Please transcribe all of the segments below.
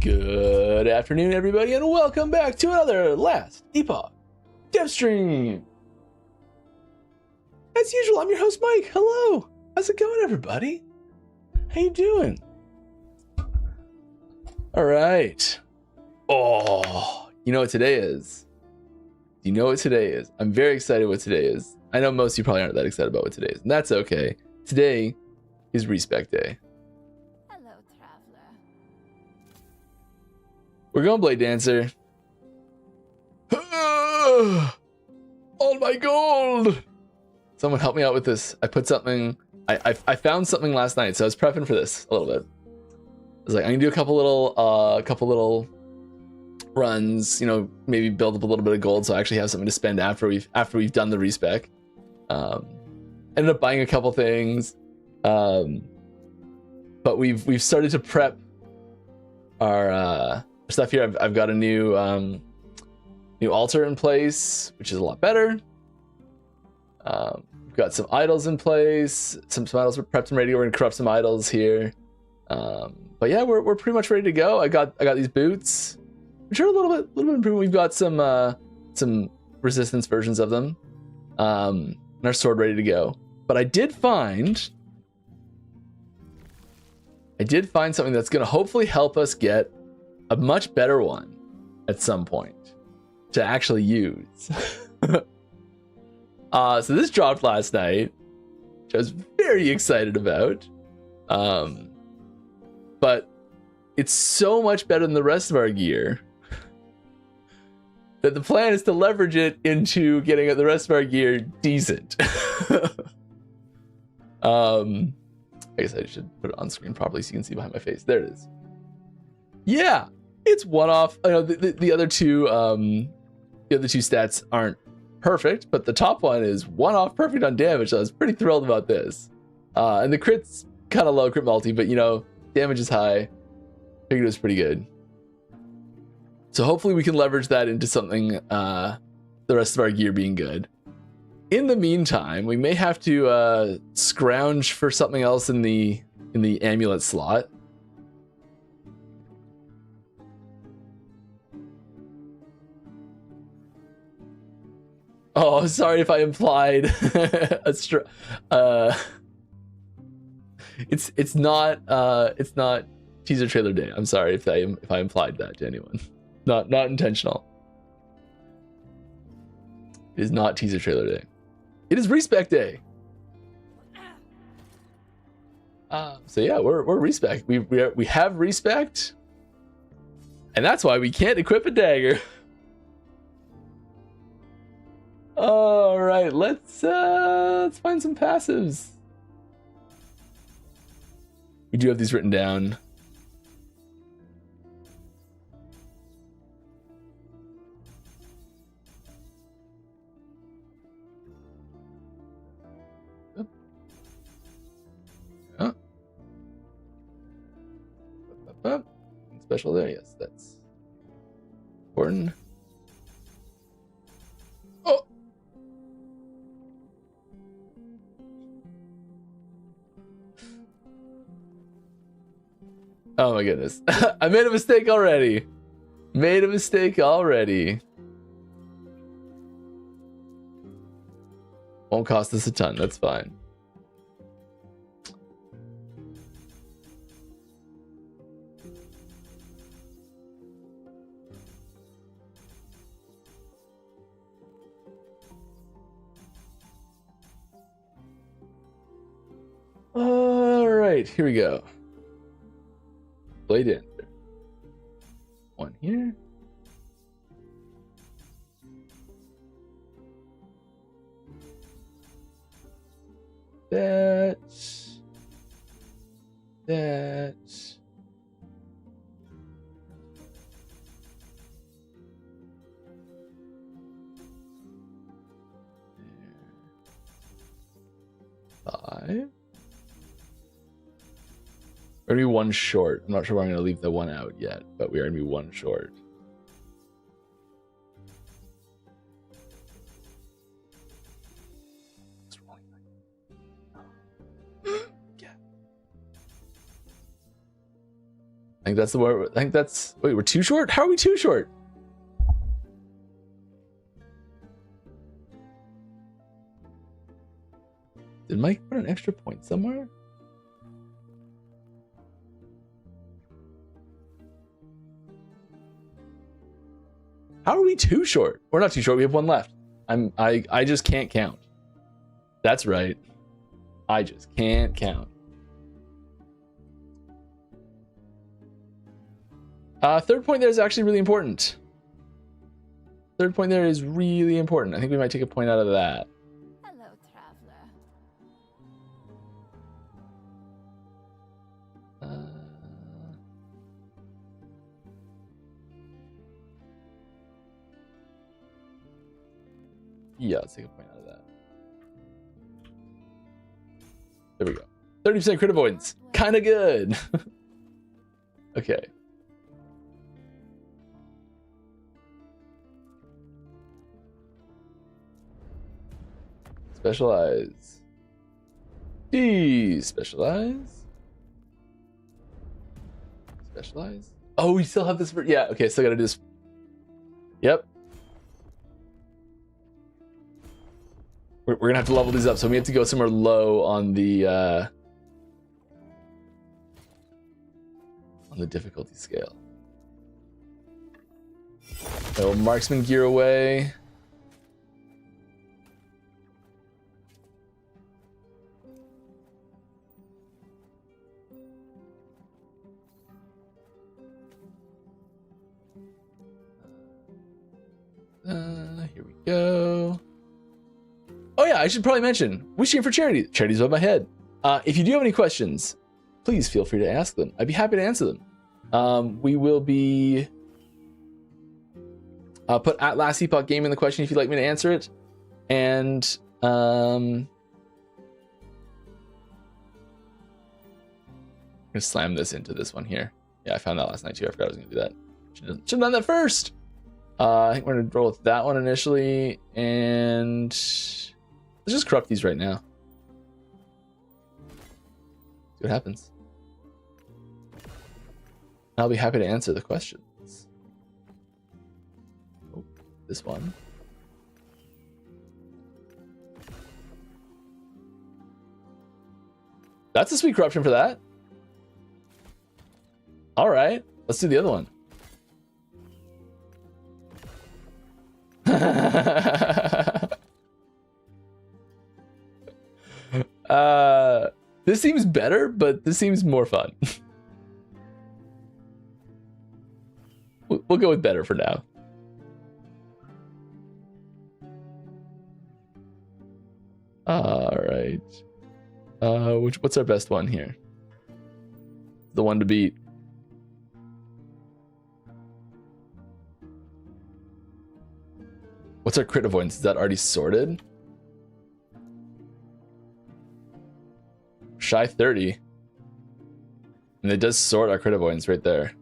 Good afternoon, everybody, and welcome back to another Last Epoch dev stream. As usual, I'm your host, Mike. Hello. How's it going, everybody? How you doing? All right. Oh, you know what today is? Do you know what today is? I'm very excited what today is. I know most of you probably aren't that excited about what today is, and that's okay. Today is Respec Day. Hello, traveler. We're going Bladedancer. All my gold! Someone help me out with this. I put something. I found something last night, so I was prepping for this a little bit. I was like, I'm gonna do a couple little runs. You know, maybe build up a little bit of gold, so I actually have something to spend after we've done the respec. Ended up buying a couple things, but we've started to prep our stuff here. I've got a new altar in place, which is a lot better. We've got some idols in place. Some idols are prepped and ready. We're gonna corrupt some idols here. But yeah, we're pretty much ready to go. I got these boots, which are a little bit improved. We've got some resistance versions of them, and our sword ready to go. But I did find something that's gonna hopefully help us get a much better one at some point to actually use. So this dropped last night, which I was very excited about. But it's so much better than the rest of our gear that the plan is to leverage it into getting the rest of our gear decent. I guess I should put it on screen properly so you can see behind my face. There it is. Yeah, it's one off. I know the other two stats aren't perfect, but the top one is one off perfect on damage. So I was pretty thrilled about this. And the crit's kind of low, crit multi, but you know, damage is high. Figured it was pretty good. So hopefully we can leverage that into something, the rest of our gear being good. In the meantime, we may have to scrounge for something else in the amulet slot. Oh, sorry if I implied it's not teaser trailer day. I'm sorry if I implied that to anyone. Not intentional. It is not teaser trailer day. It is respec day. So yeah, we're respec. We have respect, and that's why we can't equip a dagger. All right, let's find some passives. We do have these written down. Special there, yes, that's important. Oh, oh my goodness. I made a mistake already. Won't cost us a ton, that's fine. All right, here we go. Bladedancer. One here. That. 5. We're gonna be one short. I'm not sure where I'm gonna leave the one out yet, but we are gonna be one short. I think that's the word. I think that's. Wait, we're too short? How are we too short? Did Mike put an extra point somewhere? How are we too short? We're not too short. We have one left. I just can't count. That's right. I just can't count. Third point there is actually really important. Third point there is really important. I think we might take a point out of that. Hello, traveler. Yeah, let's take a point out of that. There we go. 30% crit avoidance. Kind of good. Okay. Specialize. Specialize. Specialize. Oh, we still have this. Yeah, okay, still gotta do this. Yep. We're gonna have to level these up, so we have to go somewhere low on the difficulty scale. So marksman gear away. Here we go. Oh yeah, I should probably mention, wishing for charity. Charity's above my head. If you do have any questions, please feel free to ask them. I'd be happy to answer them. We will be put at last Epoch game in the question if you'd like me to answer it. And I'm gonna slam this into this one here. Yeah, I found that last night too. I forgot I was gonna do that. Should have done that first. I think we're gonna roll with that one initially, and let's just corrupt these right now. See what happens. I'll be happy to answer the questions. Oh, this one. That's a sweet corruption for that. All right, let's do the other one. This seems better, but this seems more fun. We'll go with better for now. All right. What's our best one here? The one to beat. What's our crit avoidance? Is that already sorted? Shy 30. And it does sort our crit avoidance right there.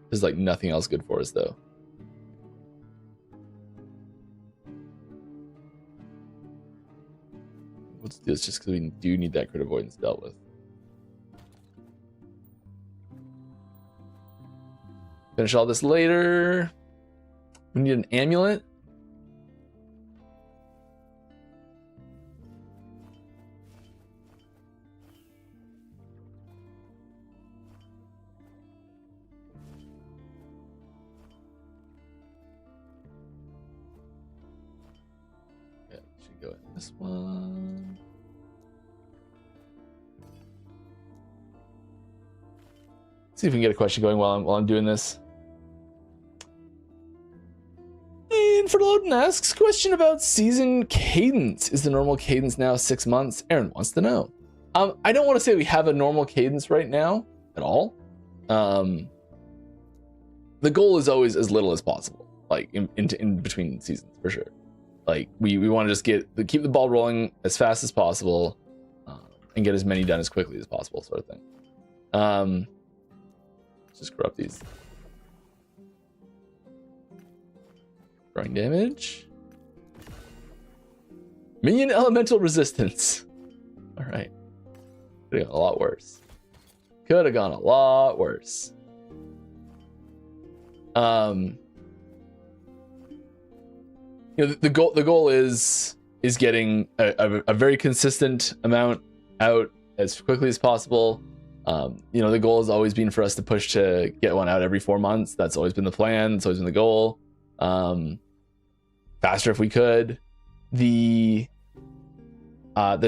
There's like nothing else good for us though. Let's do this just because we do need that crit avoidance dealt with. Finish all this later. We need an amulet. Yeah, should go with this one. See if we can get a question going while I'm doing this. Infernaloden asks, question about season cadence. Is the normal cadence now 6 months? Aaron wants to know. I don't want to say we have a normal cadence right now at all. The goal is always as little as possible, like in between seasons for sure. Like we want to just keep the ball rolling as fast as possible, and get as many done as quickly as possible, sort of thing. Let's just corrupt these. Throwing damage. Minion elemental resistance. All right. Could have gone a lot worse. Could have gone a lot worse. You know, the goal is getting a very consistent amount out as quickly as possible. You know, the goal has always been for us to push to get one out every 4 months. That's always been the plan. It's always been the goal. Faster if we could. The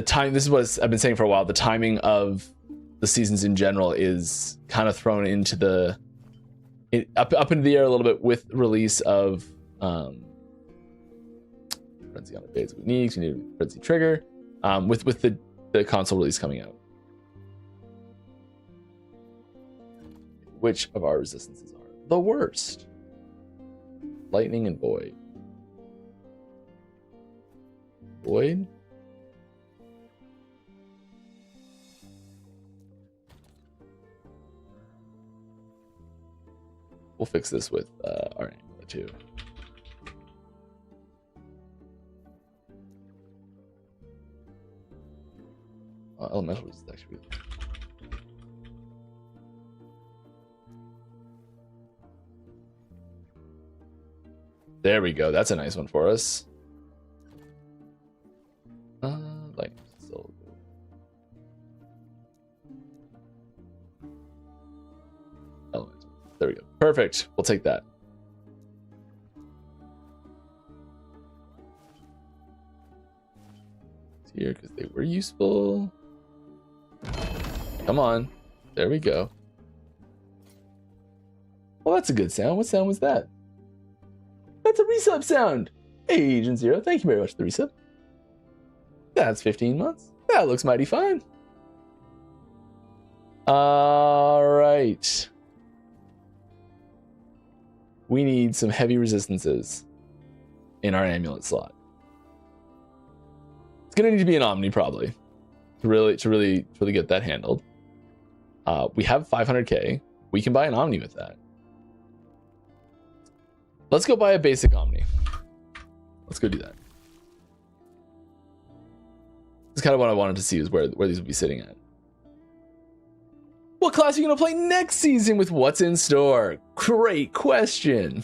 time, this is what I've been saying for a while, the timing of the seasons in general is kind of thrown into up into the air a little bit with release of Frenzy on evades we need a Frenzy trigger, with the console release coming out. Which of our resistances are the worst? Lightning and Void. Void? We'll fix this with our amulet too. Elemental resist actually. There we go. That's a nice one for us. Like still good. Elemental. There we go. Perfect. We'll take that. Here because they were useful. Come on. There we go. Well, that's a good sound. What sound was that? That's a resub sound. Hey, Agent Zero. Thank you very much for the resub. That's 15 months. That looks mighty fine. All right. We need some heavy resistances in our amulet slot. It's gonna need to be an Omni probably to really get that handled. We have 500k. We can buy an Omni with that. Let's go buy a basic Omni. Let's go do that. That's kind of what I wanted to see, is where these would be sitting at. What class are you going to play next season with what's in store? Great question.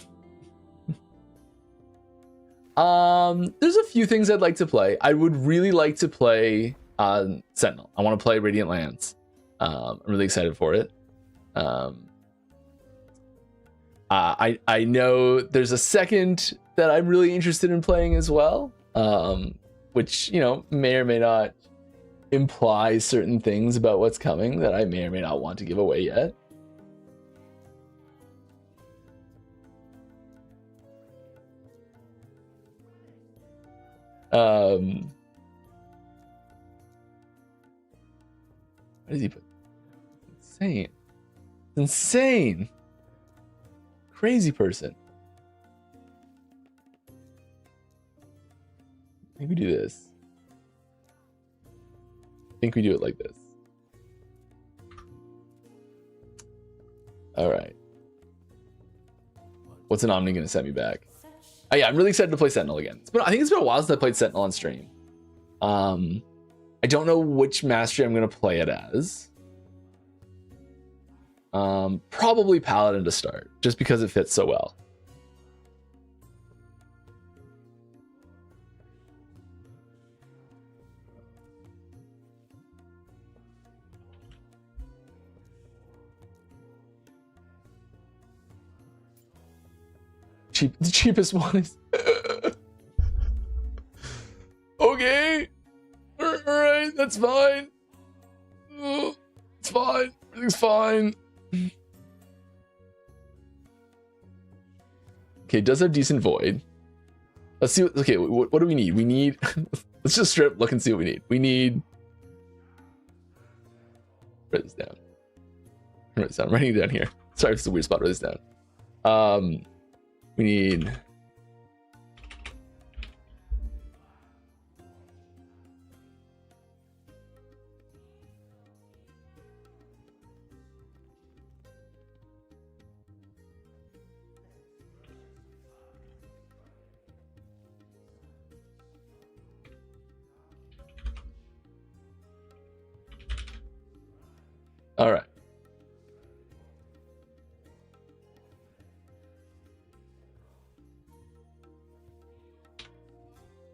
There's a few things I'd like to play. I would really like to play Sentinel. I want to play Radiant Lands. I'm really excited for it. I know there's a second that I'm really interested in playing as well, which, you know, may or may not imply certain things about what's coming that I may or may not want to give away yet. What does he put? Insane. Insane. Crazy person. I think we do this. I think we do it like this. All right. What's an Omni gonna send me back? Oh yeah, I'm really excited to play Sentinel again. I think it's been a while since I played Sentinel on stream. I don't know which mastery I'm gonna play it as. Probably Paladin to start, just because it fits so well. The cheapest one is okay. All right, that's fine. It's fine. Everything's fine. Okay, it does have decent void. Let's see. Okay, what do we need? We need. Let's just strip, look, and see what we need. We need. Write this down. Write this down. I'm writing it down here. Sorry, it's a weird spot. Write this down. We need. All right.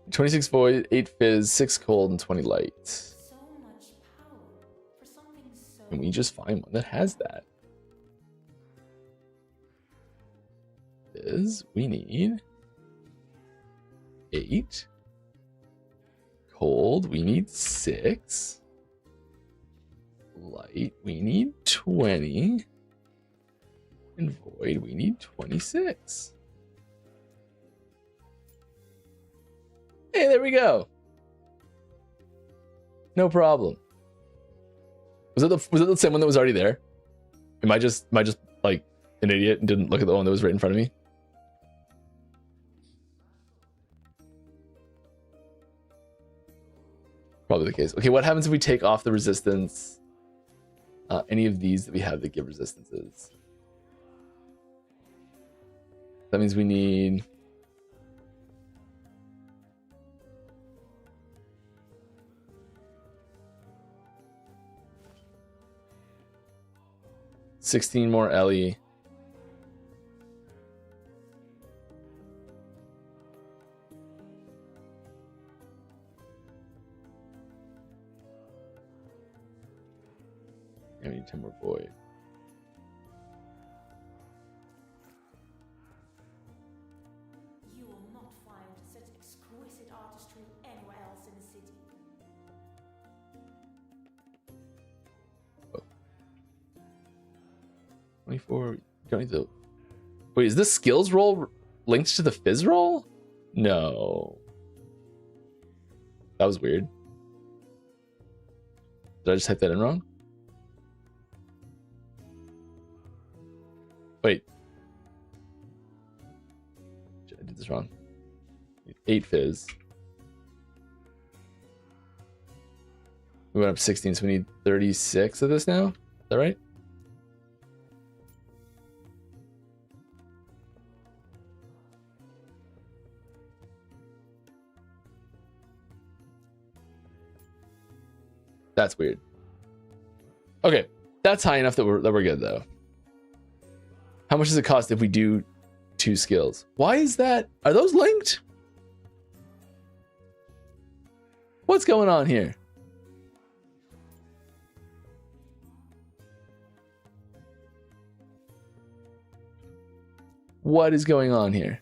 $26 void, 8 fizz, 6 cold, and 20 light. So much power for something so. Can we just find one that has that? Fizz, we need 8. Cold, we need 6. Light, we need 20. And void, we need 26. Hey, there we go. No problem. Was it the same one that was already there? Am I just like an idiot and didn't look at the one that was right in front of me? Probably the case. Okay, what happens if we take off the resistance? Any of these that we have that give resistances. That means we need 16 more Ellie. I need 10 more void. You will not find such exquisite artistry anywhere else in the city. 24. Don't need to. Wait, is this skills roll linked to the fizz roll? No. That was weird. Did I just type that in wrong? Wait. I did this wrong. 8 fizz. We went up 16, so we need 36 of this now. Is that right? That's weird. Okay, that's high enough that we're good though. How much does it cost if we do 2 skills? Why is that? Are those linked? What's going on here? What is going on here?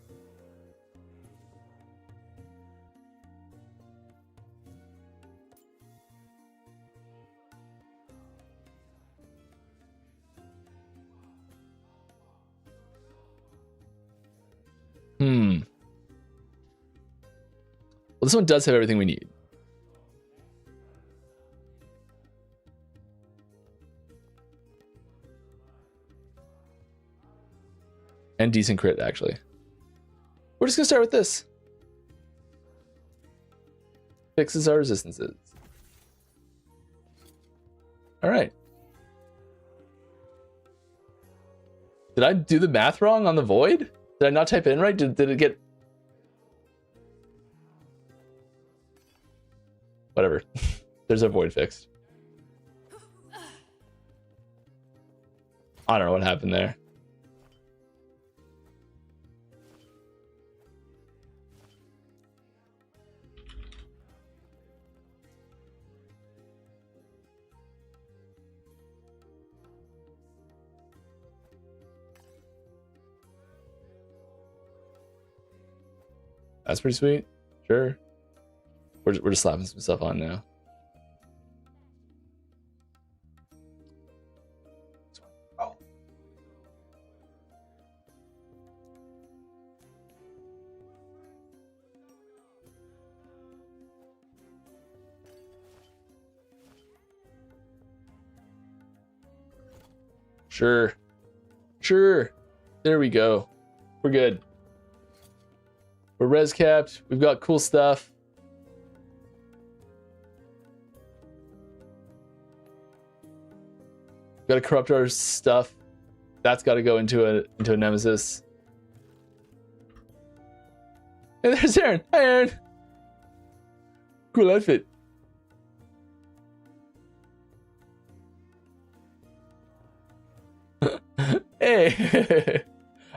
Well, this one does have everything we need. And decent crit, actually. We're just gonna start with this. Fixes our resistances. All right. Did I do the math wrong on the void? Did I not type it in right? Did it get... Whatever. There's our void fixed. I don't know what happened there. That's pretty sweet. Sure. We're just slapping some stuff on now. Oh. Sure. Sure. There we go. We're good. We're res capped. We've got cool stuff. Got to corrupt our stuff. That's got to go into a nemesis. Hey, there's Aaron. Hi, Aaron. Cool outfit. Okay.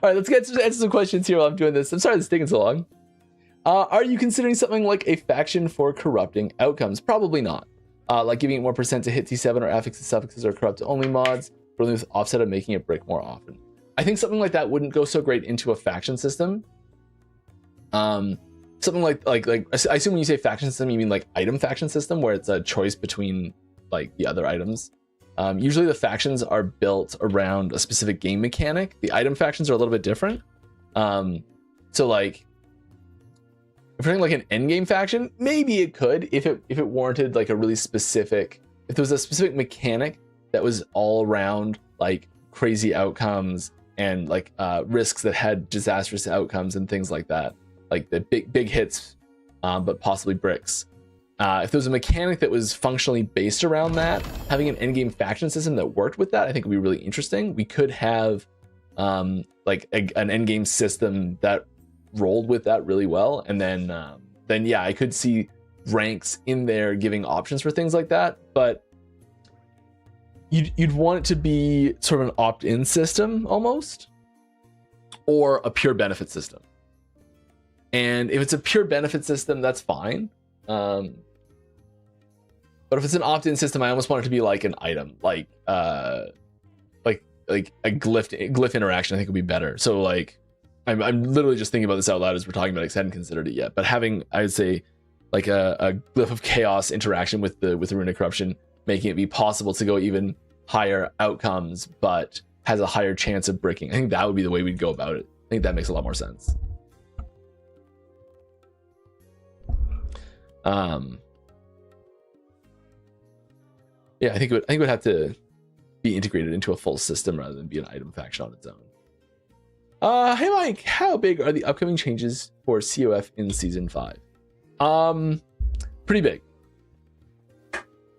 All right, let's get to answer some questions here while I'm doing this. I'm sorry this is taking so long. Are you considering something like a faction for corrupting outcomes? Probably not. Like giving it more % to hit T7 or affixes, suffixes, or corrupt only mods, really with offset of making it brick more often. I think something like that wouldn't go so great into a faction system. Something like I assume when you say faction system, you mean like item faction system, where it's a choice between like the other items. Usually the factions are built around a specific game mechanic. The item factions are a little bit different. So like, if you're like an endgame faction, maybe it could, if it warranted like a really specific, if there was a specific mechanic that was all around like crazy outcomes and like risks that had disastrous outcomes and things like that, like the big hits, but possibly bricks. If there was a mechanic that was functionally based around that, having an endgame faction system that worked with that, I think would be really interesting. We could have like an endgame system that rolled with that really well, and then yeah, I could see ranks in there giving options for things like that. But you'd want it to be sort of an opt-in system almost, or a pure benefit system. And if it's a pure benefit system, that's fine. But if it's an opt-in system, I almost want it to be like an item, like a glyph interaction. I think would be better. So like, I'm literally just thinking about this out loud as we're talking about it, because I hadn't considered it yet. But having, I would say, like a glyph of chaos interaction with the rune of corruption, making it be possible to go even higher outcomes, but has a higher chance of bricking. I think that would be the way we'd go about it. I think that makes a lot more sense. Yeah, I think it would have to be integrated into a full system rather than be an item faction on its own. Hey Mike, how big are the upcoming changes for COF in season 5? Pretty big.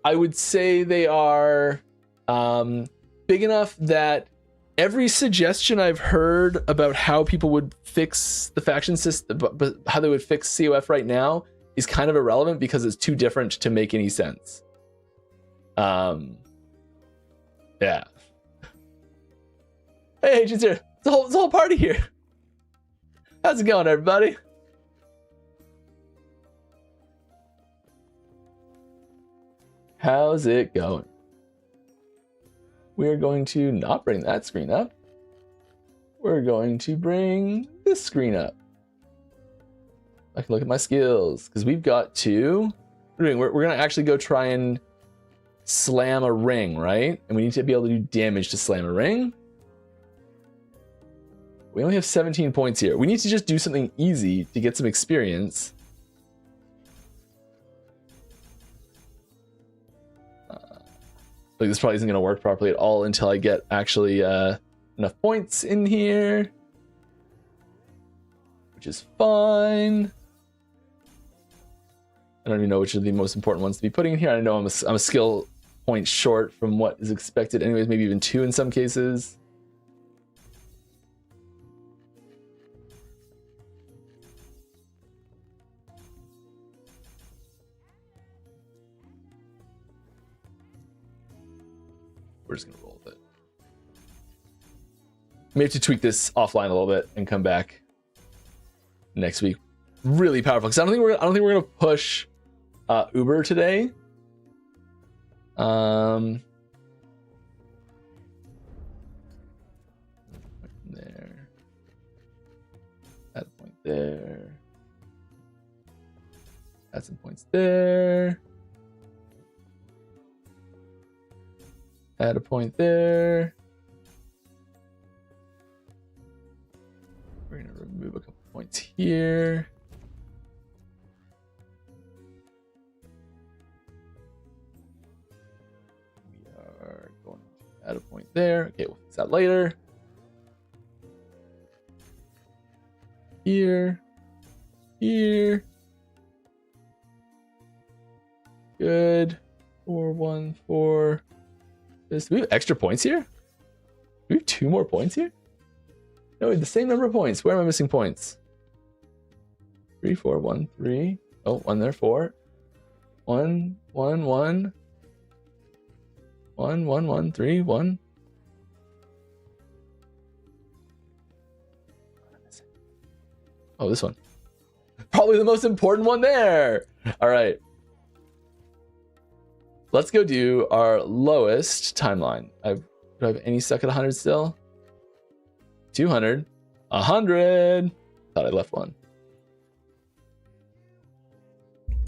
I would say they are big enough that every suggestion I've heard about how people would fix the faction system, but how they would fix COF right now, is kind of irrelevant because it's too different to make any sense. Yeah. Hey, Agents here. It's a whole party here. How's it going, everybody? How's it going? We're going to not bring that screen up. We're going to bring this screen up. I can look at my skills, because we've got two. We're going to actually go try and slam a ring, right? And we need to be able to do damage to slam a ring. We only have 17 points here. We need to just do something easy to get some experience. Like this probably isn't going to work properly at all until I get actually enough points in here, which is fine. I don't even know which are the most important ones to be putting in here. I know I'm a skill point short from what is expected anyways, maybe even 2 in some cases. We're just gonna roll with it. May have to tweak this offline a little bit and come back next week. Really powerful, because I don't think we're gonna push Uber today. There. Add a point there. Add some points there. Add a point there. We're gonna remove a couple points here. We are going to add a point there. Okay, we'll fix that later. Here. Here. Good. 4, 1, 4. Do we have extra points here? Do we have 2 more points here? No, we have the same number of points. Where am I missing points? 3, 4, 1, 3. Oh, 1 there, 4. 1, 1, 1. 1, 1, 1, 3, 1. Oh, this one. Probably the most important one there. All right. Let's go do our lowest timeline. Do I have any stuck at 100 still? 200. 100. Thought I left one.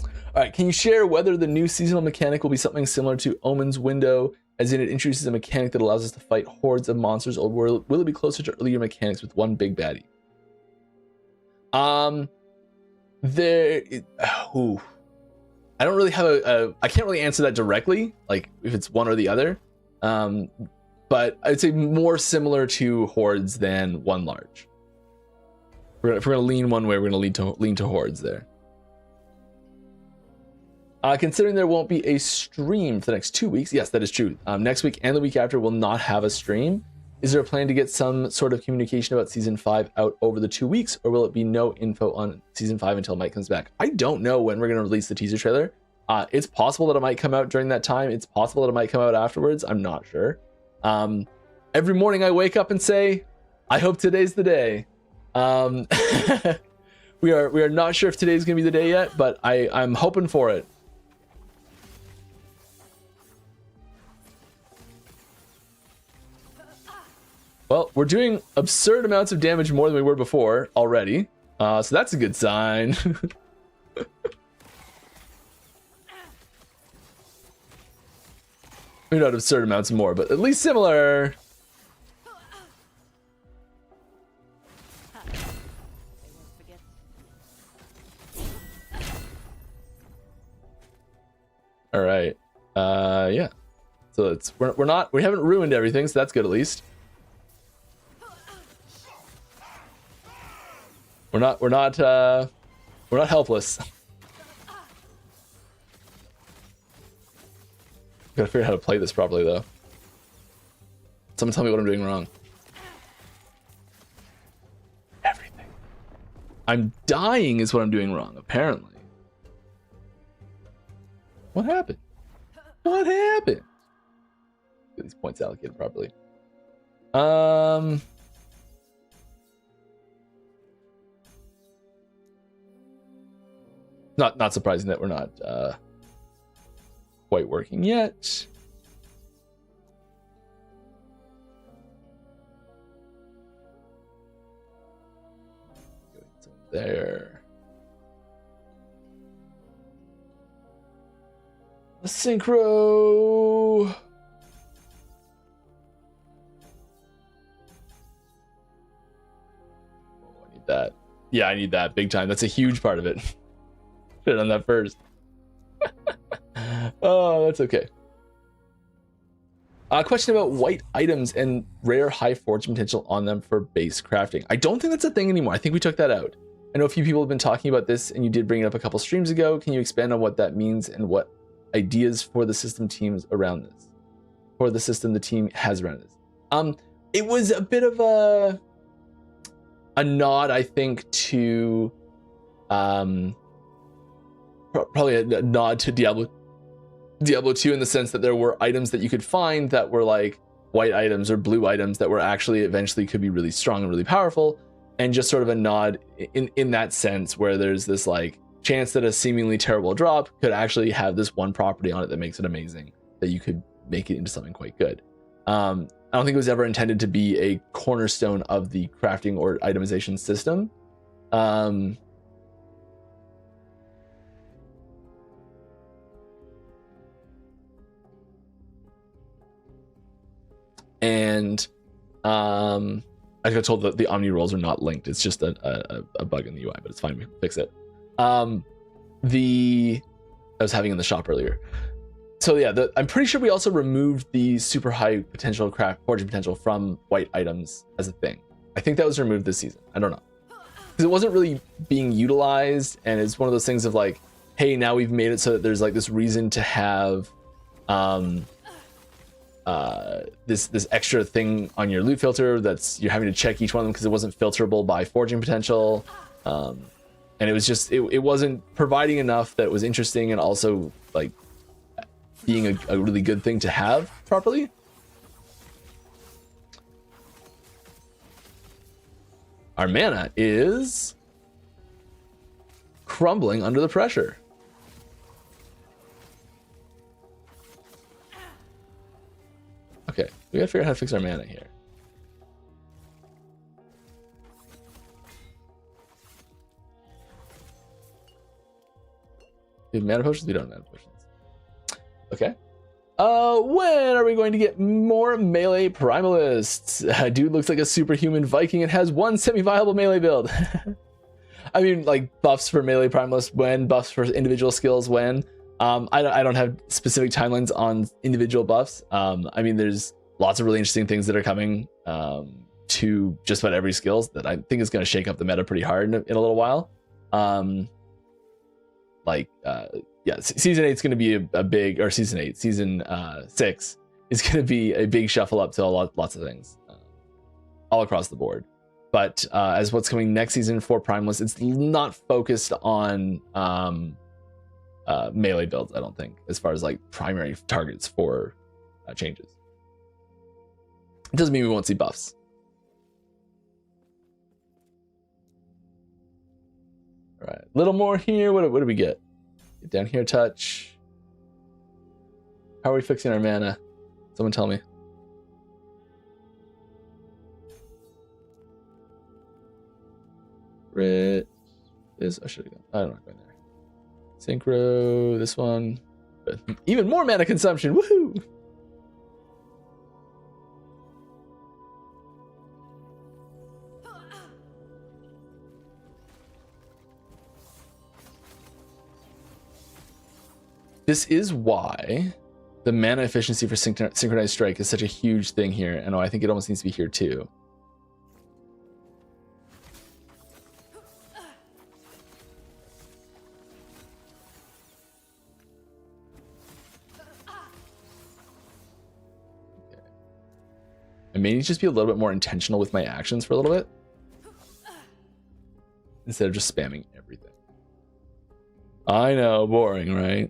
All right, can you share whether the new seasonal mechanic will be something similar to Omen's Window, as in it introduces a mechanic that allows us to fight hordes of monsters, or will it be closer to earlier mechanics with one big baddie? I don't really have I can't really answer that directly, like if it's one or the other. But I'd say more similar to hordes than one large. If we're gonna lean one way, we're gonna lean to hordes there. Considering there won't be a stream for the next 2 weeks, yes, that is true. Next week and the week after will not have a stream. Is there a plan to get some sort of communication about season 5 out over the 2 weeks, or will it be no info on season 5 until Mike comes back? I don't know when we're going to release the teaser trailer. It's possible that it might come out during that time. It's possible that it might come out afterwards. I'm not sure. Every morning I wake up and say, I hope today's the day. We are not sure if today's going to be the day yet, but I'm hoping for it. Well, we're doing absurd amounts of damage more than we were before already. So that's a good sign. Maybe not absurd amounts more, but at least similar. All right. Yeah. So we haven't ruined everything, so that's good at least. We're not helpless. Gotta figure out how to play this properly though. Someone tell me what I'm doing wrong. Everything. I'm dying is what I'm doing wrong, apparently. What happened? What happened? Get these points allocated properly. Not surprising that we're not quite working yet. There. A synchro. Oh, I need that. Yeah, I need that big time. That's a huge part of it. Should have done that first. Oh, that's okay. A question about white items and rare high fortune potential on them for base crafting. I don't think that's a thing anymore. I think we took that out. I know a few people have been talking about this, and you did bring it up a couple streams ago. Can you expand on what that means and what ideas for the system teams around this? For the system the team has around this. It was a bit of a nod, I think, to probably a nod to Diablo 2 in the sense that there were items that you could find that were like white items or blue items that were actually eventually could be really strong and really powerful, and just sort of a nod in that sense where there's this like chance that a seemingly terrible drop could actually have this one property on it that makes it amazing, that you could make it into something quite good. I don't think it was ever intended to be a cornerstone of the crafting or itemization system. And I got told that the Omni rolls are not linked. It's just a bug in the UI, but it's fine. We can fix it. I was having in the shop earlier. So yeah, I'm pretty sure we also removed the super high potential fortune potential from white items as a thing. I think that was removed this season. I don't know, because it wasn't really being utilized, and it's one of those things of like, hey, now we've made it so that there's like this reason to have this extra thing on your loot filter that's you're having to check each one of them because it wasn't filterable by forging potential, and it was just it wasn't providing enough that was interesting and also like being a really good thing to have properly. Our mana is crumbling under the pressure. Okay, we gotta figure out how to fix our mana here. We have mana potions? We don't have mana potions. Okay. When are we going to get more melee primalists? Dude looks like a superhuman Viking and has one semi-viable melee build. I mean, like buffs for melee primalists when, buffs for individual skills when. I don't have specific timelines on individual buffs. I mean, there's lots of really interesting things that are coming to just about every skills that I think is going to shake up the meta pretty hard in a little while. Yeah, season 8 is going to be a big, or season 6 is going to be a big shuffle up to lots of things all across the board. But as what's coming next season for Primalist, it's not focused on melee builds, I don't think, as far as like primary targets for changes. It doesn't mean we won't see buffs. All right, a little more here. What do we get? Get down here, touch. How are we fixing our mana? Someone tell me. Crit is, I should have gone. I'm not going there. Synchro, this one. But even more mana consumption. Woohoo! This is why the mana efficiency for synchronized strike is such a huge thing here, and I think it almost needs to be here too. Okay. I may need to just be a little bit more intentional with my actions for a little bit, instead of just spamming everything. I know, boring, right?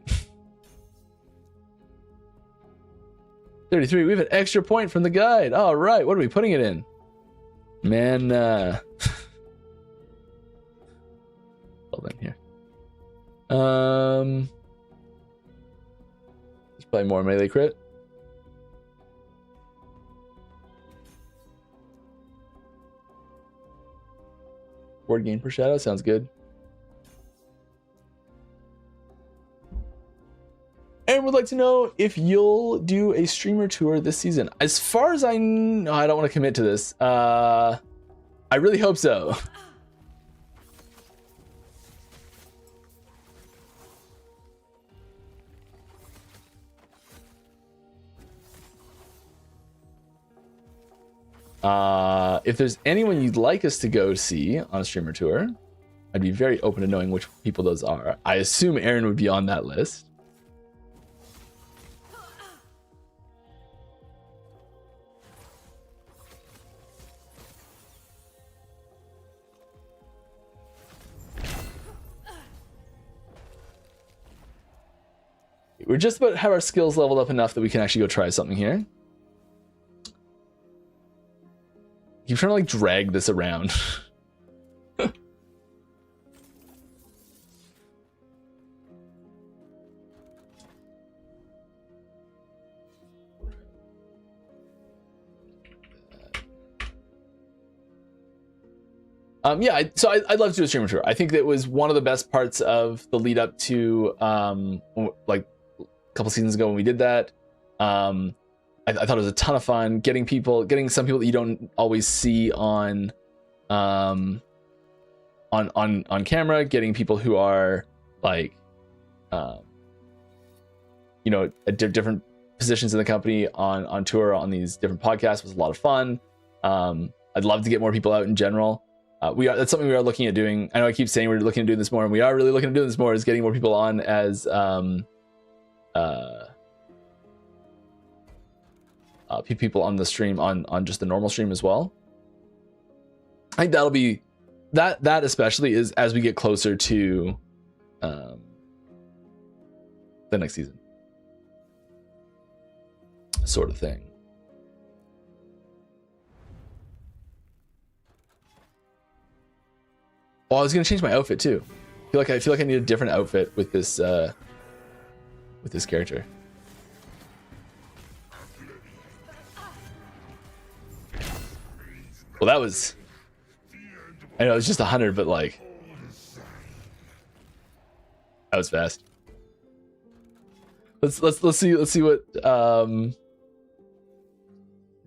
33, we have an extra point from the guide. All right, what are we putting it in? Man, well then here. Let's play more melee crit. Board game per shadow sounds good. And would like to know if you'll do a streamer tour this season. As far as I know, I don't want to commit to this. I really hope so. If there's anyone you'd like us to go see on a streamer tour, I'd be very open to knowing which people those are. I assume Aaron would be on that list. We're just about to have our skills leveled up enough that we can actually go try something here. Keep trying to like drag this around. Yeah, so I'd love to do a streamer tour. I think that was one of the best parts of the lead up to like a couple seasons ago when we did that. I thought it was a ton of fun getting some people that you don't always see on camera, getting people who are like you know, at different positions in the company on tour on these different podcasts was a lot of fun. I'd love to get more people out in general. That's something we are looking at doing. I know I keep saying we're looking at doing this more, and we are really looking at doing this more, is getting more people on as people on the stream on just the normal stream as well. I think that'll be that especially is as we get closer to the next season sort of thing. Oh, I was gonna change my outfit too, I feel like I need a different outfit with this character. Well, that was, I know it was just 100, but like that was fast. Let's see what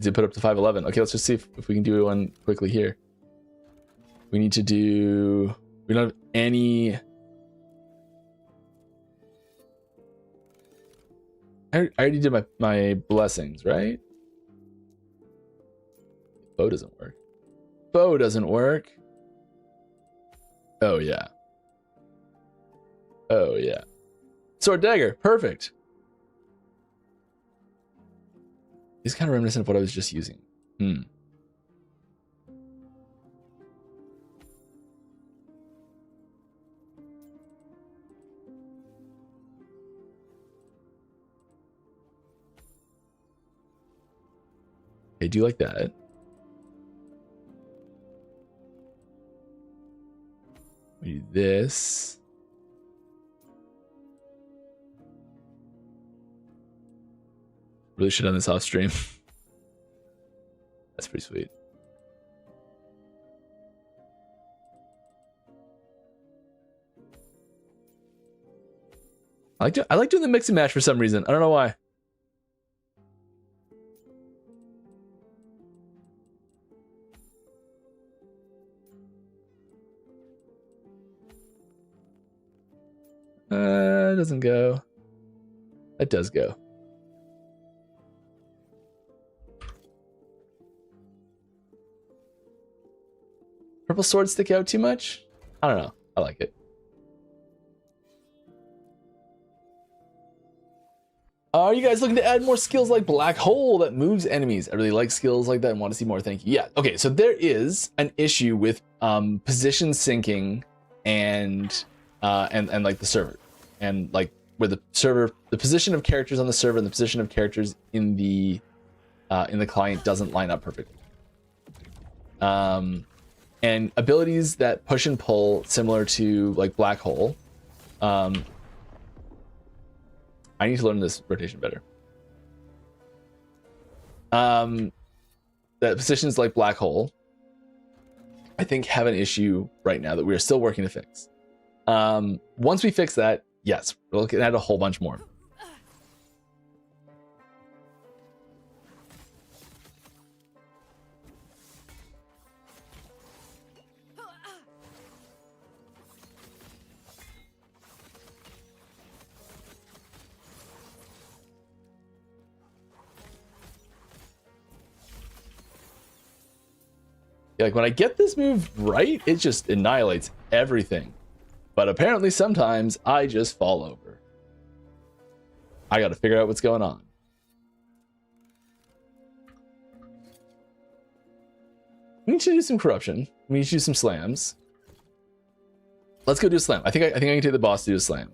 did put up to 511. Okay, let's just see if we can do one quickly here. We need to do, we don't have any, I already did my blessings, right? Bow doesn't work. Bow doesn't work. Oh yeah. Oh yeah. Sword dagger, perfect. It's kind of reminiscent of what I was just using. I do like that. We do this. Really should have done this off stream. That's pretty sweet. I like doing the mix and match for some reason. I don't know why. It doesn't go. It does go. Purple swords stick out too much? I don't know. I like it. Are you guys looking to add more skills like Black Hole that moves enemies? I really like skills like that and want to see more. Thank you. Yeah. Okay. So there is an issue with position syncing and like the server, and like where the server, the position of characters on the server and the position of characters in the client doesn't line up perfectly. And abilities that push and pull similar to like Black Hole. I need to learn this rotation better. That positions like Black Hole, I think, have an issue right now that we are still working to fix. Once we fix that, yes, we're looking at a whole bunch more. Like when I get this move right, it just annihilates everything. But apparently sometimes I just fall over. I got to figure out what's going on. We need to do some corruption. We need to do some slams. Let's go do a slam. I think I can take the boss to do a slam.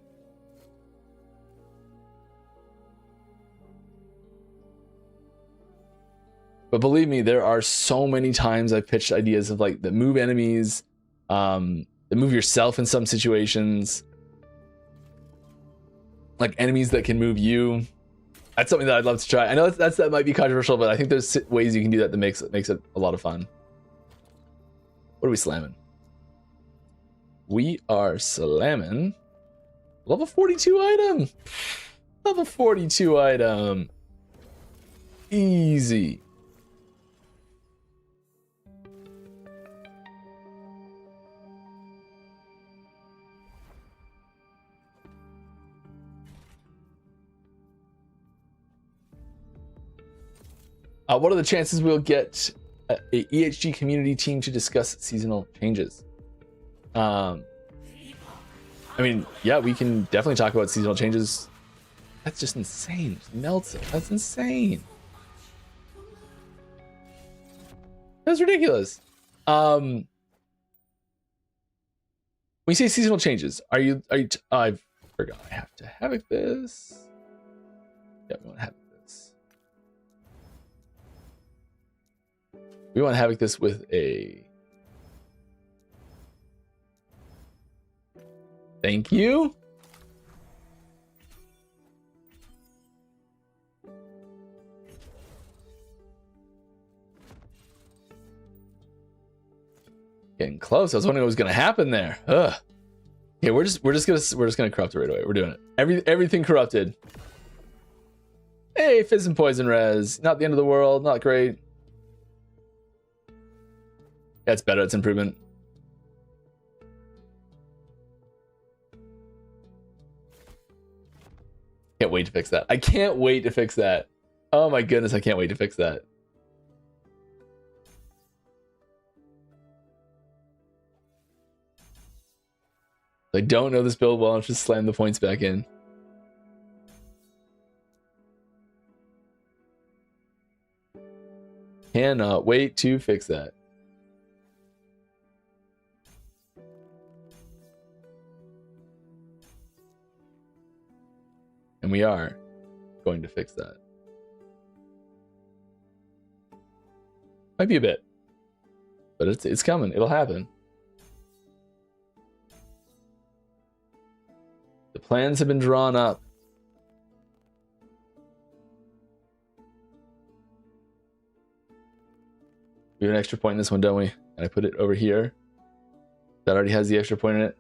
But believe me, there are so many times I've pitched ideas of like that move enemies, that move yourself in some situations, like enemies that can move you. That's something that I'd love to try. I know that might be controversial, but I think there's ways you can do that makes it a lot of fun. What are we slamming? We are slamming level 42 item. Level 42 item. Easy. What are the chances we'll get a EHG community team to discuss seasonal changes? I mean, yeah, we can definitely talk about seasonal changes. That's just insane. It melts it. That's insane. That's ridiculous. When you say seasonal changes, are you I forgot I have to havoc this. Yeah, we want to havoc this. We want to havoc this with a Thank you. Getting close. I was wondering what was gonna happen there. Ugh. Okay, we're just gonna corrupt it right away. We're doing it. Everything corrupted. Hey, fizz and poison res. Not the end of the world. Not great. That's better. It's improvement. Can't wait to fix that. I can't wait to fix that. Oh my goodness, I can't wait to fix that. I don't know this build well. I'll just slam the points back in. Cannot wait to fix that. And we are going to fix that. Might be a bit, but it's coming. It'll happen. The plans have been drawn up. We have an extra point in this one, don't we? And I put it over here. That already has the extra point in it.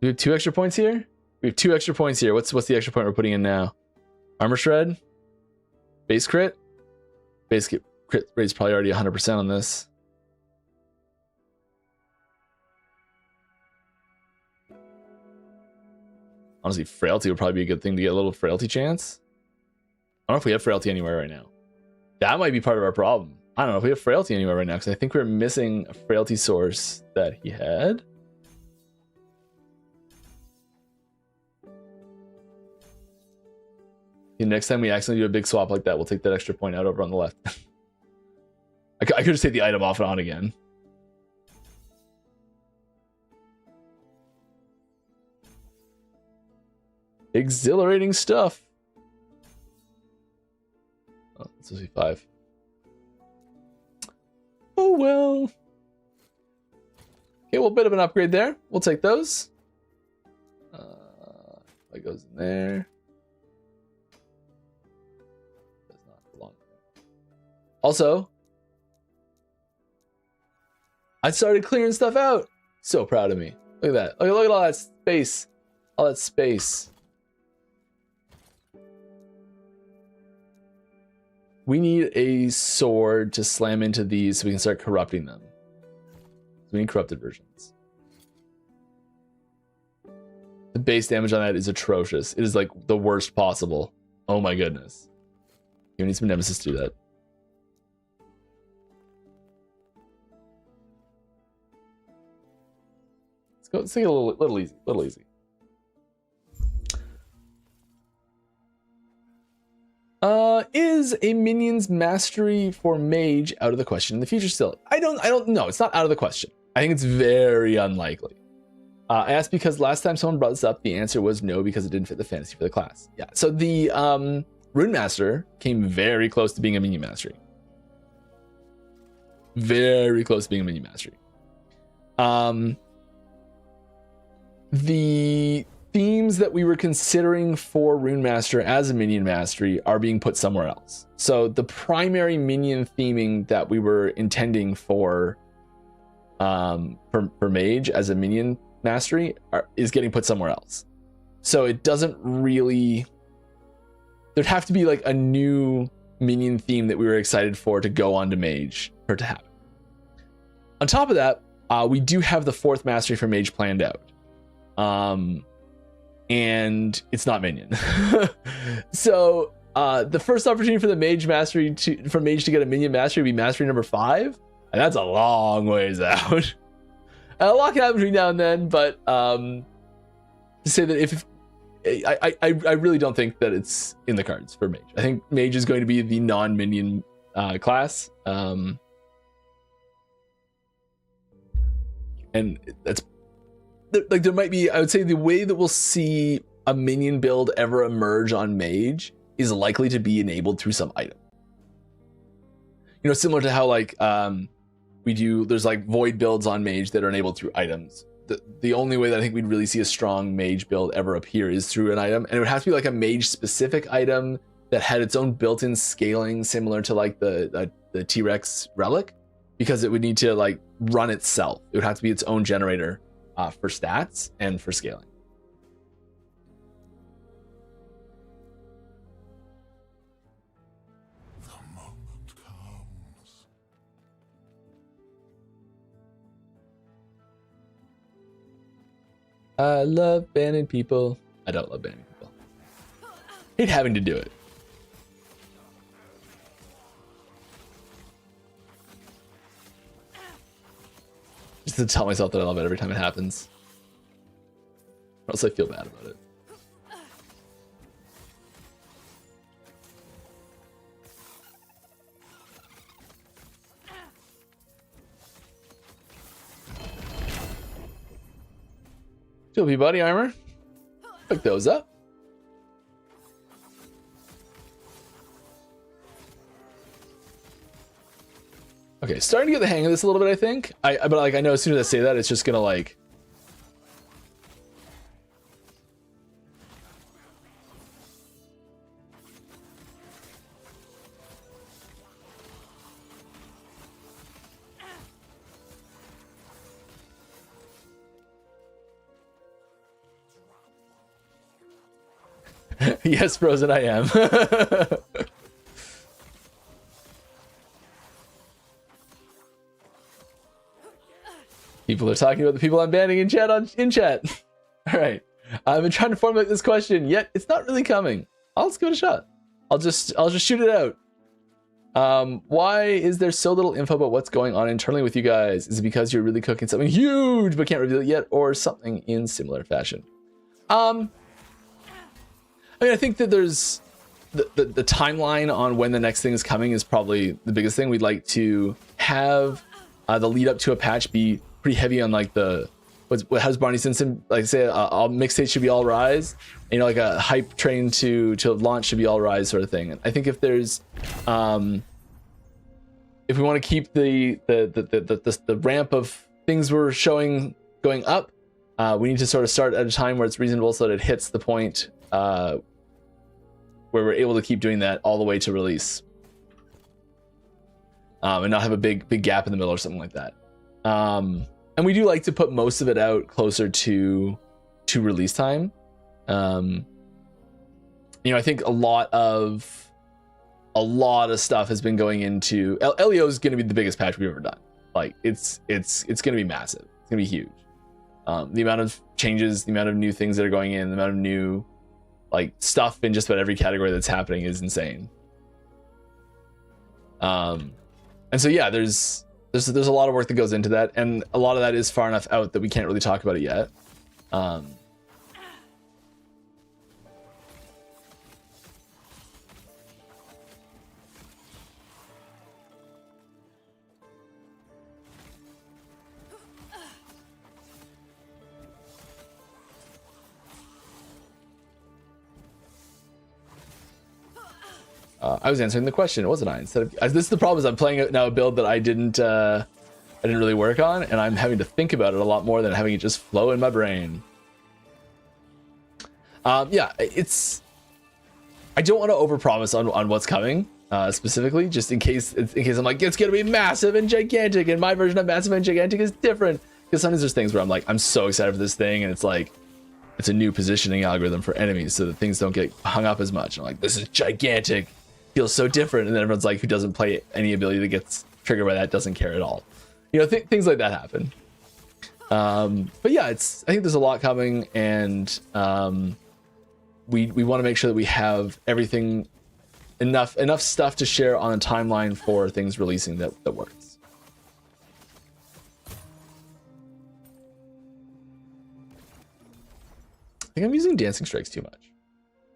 We have 2 extra points here? We have 2 extra points here. What's the extra point we're putting in now? Armor shred? Base crit? Base crit rate's probably already 100% on this. Honestly, frailty would probably be a good thing to get a little frailty chance. I don't know if we have frailty anywhere right now. That might be part of our problem. I don't know if we have frailty anywhere right now, because I think we're missing a frailty source that he had. The next time we accidentally do a big swap like that, we'll take that extra point out over on the left. I could just take the item off and on again. Exhilarating stuff. Oh, it's supposed to be 5. Oh well. Okay, well, a bit of an upgrade there. We'll take those. That goes in there. That's not long. Also, I started clearing stuff out. So proud of me. Look at that. Look at all that space. All that space. We need a sword to slam into these so we can start corrupting them. So we need corrupted versions. The base damage on that is atrocious. It is like the worst possible. Oh my goodness. You need some nemesis to do that. Let's take it a little easy. Is a minion's mastery for mage out of the question in the future still? I don't know. It's not out of the question. I think it's very unlikely. I asked because last time someone brought this up, the answer was no, because it didn't fit the fantasy for the class. Yeah. So the Rune Master came very close to being a minion mastery. Very close to being a minion mastery. The themes that we were considering for Rune Master as a minion mastery are being put somewhere else. So the primary minion theming that we were intending for mage as a minion mastery is getting put somewhere else. So it doesn't really, there'd have to be like a new minion theme that we were excited for to go on to mage for it to happen. On top of that, we do have the 4th mastery for mage planned out. And it's not minion. So the first opportunity for the mage mastery for mage to get a minion mastery would be mastery number 5, and that's a long ways out. A lot can happen between now and then, but to say that if I really don't think that it's in the cards for mage. I think mage is going to be the non-minion class, and that's like there might be, I would say the way that we'll see a minion build ever emerge on mage is likely to be enabled through some item. You know, similar to how like there's like void builds on mage that are enabled through items. the only way that I think we'd really see a strong mage build ever appear is through an item, and it would have to be like a mage specific item that had its own built-in scaling, similar to like the T-Rex relic, because it would need to like run itself. It would have to be its own generator for stats and for scaling. I love banning people. I don't love banning people. Hate having to do it. Just to tell myself that I love it every time it happens. Or else I feel bad about it. Chill, body armor. Pick those up. Okay, starting to get the hang of this a little bit, I think. But like I know as soon as I say that, it's just gonna like yes, Frozen, I am. People are talking about the people I'm banning in chat in chat. All right, I've been trying to formulate this question, yet it's not really coming. I'll just give it a shot. I'll just shoot it out. Why is there so little info about what's going on internally with you guys? Is it because you're really cooking something huge but can't reveal it yet, or something in similar fashion? I mean, I think that there's the timeline on when the next thing is coming is probably the biggest thing. We'd like to have the lead up to a patch be pretty heavy on like what has Barney Stinson like say all mixtape should be all rise, and, you know, like a hype train to launch should be all rise sort of thing. And I think if there's if we want to keep the ramp of things we're showing going up, we need to sort of start at a time where it's reasonable so that it hits the point where we're able to keep doing that all the way to release, and not have a big gap in the middle or something like that. And we do like to put most of it out closer to release time. You know, I think a lot of stuff has been going into LEO is going to be the biggest patch we've ever done. Like it's going to be massive. It's going to be huge. The amount of changes, the amount of new things that are going in, the amount of new like stuff in just about every category that's happening is insane. And so yeah, there's a lot of work that goes into that, and a lot of that is far enough out that we can't really talk about it yet. I was answering the question, wasn't I? Instead of this is the problem, is I'm playing now a build that I didn't really work on, and I'm having to think about it a lot more than having it just flow in my brain. Yeah, I don't want to overpromise on what's coming specifically, just in case I'm like it's gonna be massive and gigantic, and my version of massive and gigantic is different. Because sometimes there's things where I'm like I'm so excited for this thing, and it's like it's a new positioning algorithm for enemies so that things don't get hung up as much. I'm like, this is gigantic. Feels so different, and then everyone's like, who doesn't play any ability that gets triggered by that doesn't care at all. You know, things like that happen. But yeah, I think there's a lot coming, and we want to make sure that we have everything, enough stuff to share on a timeline for things releasing that works. I think I'm using dancing strikes too much.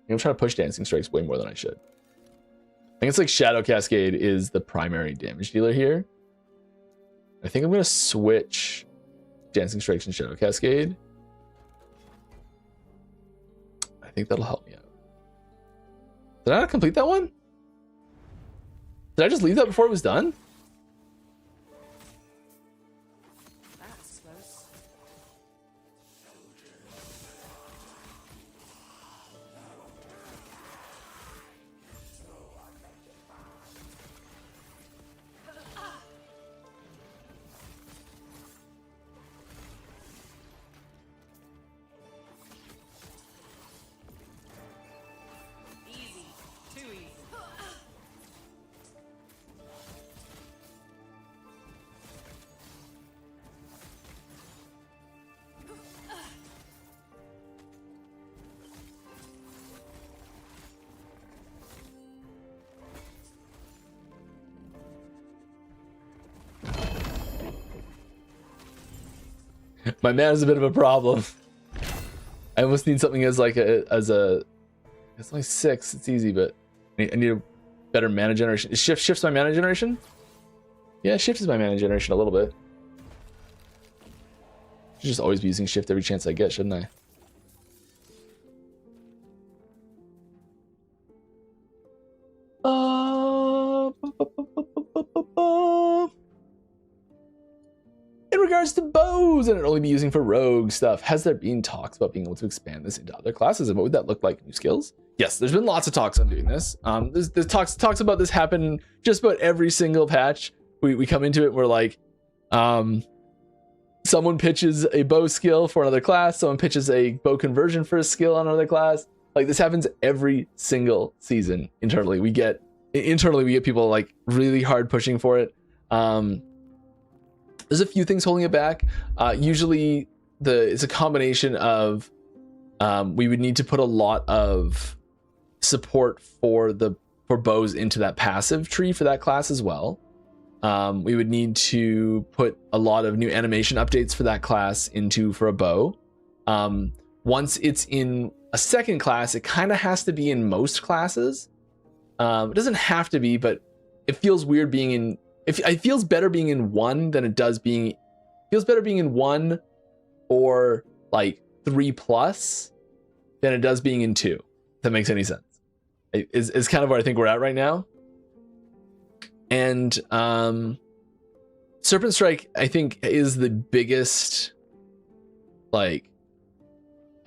I'm trying to push dancing strikes way more than I should. I think it's like Shadow Cascade is the primary damage dealer here. I think I'm going to switch Dancing Strikes and Shadow Cascade. I think that'll help me out. Did I not complete that one? Did I just leave that before it was done? My mana's a bit of a problem. I almost need something as like it's only 6. It's easy, but I need a better mana generation. Shifts my mana generation? Yeah, shift is my mana generation a little bit. Should just always be using shift every chance I get, shouldn't I? In regards to bows, and it only be using for rogue stuff, has there been talks about being able to expand this into other classes, and what would that look like? New skills? Yes, there's been lots of talks on doing this. There's talks about this happen just about every single patch. We come into it, we're like, someone pitches a bow skill for another class, someone pitches a bow conversion for a skill on another class. Like, this happens every single season internally. We get people like really hard pushing for it. There's a few things holding it back. Usually it's a combination of we would need to put a lot of support for bows into that passive tree for that class as well. We would need to put a lot of new animation updates for that class for a bow. Once it's in a second class, it kind of has to be in most classes. It doesn't have to be, but it feels weird being in. It feels better being in one than it does being. Feels better being in 1 or like 3+ than it does being in 2. If that makes any sense. Is kind of where I think we're at right now. And Serpent Strike, I think, is the biggest. Like,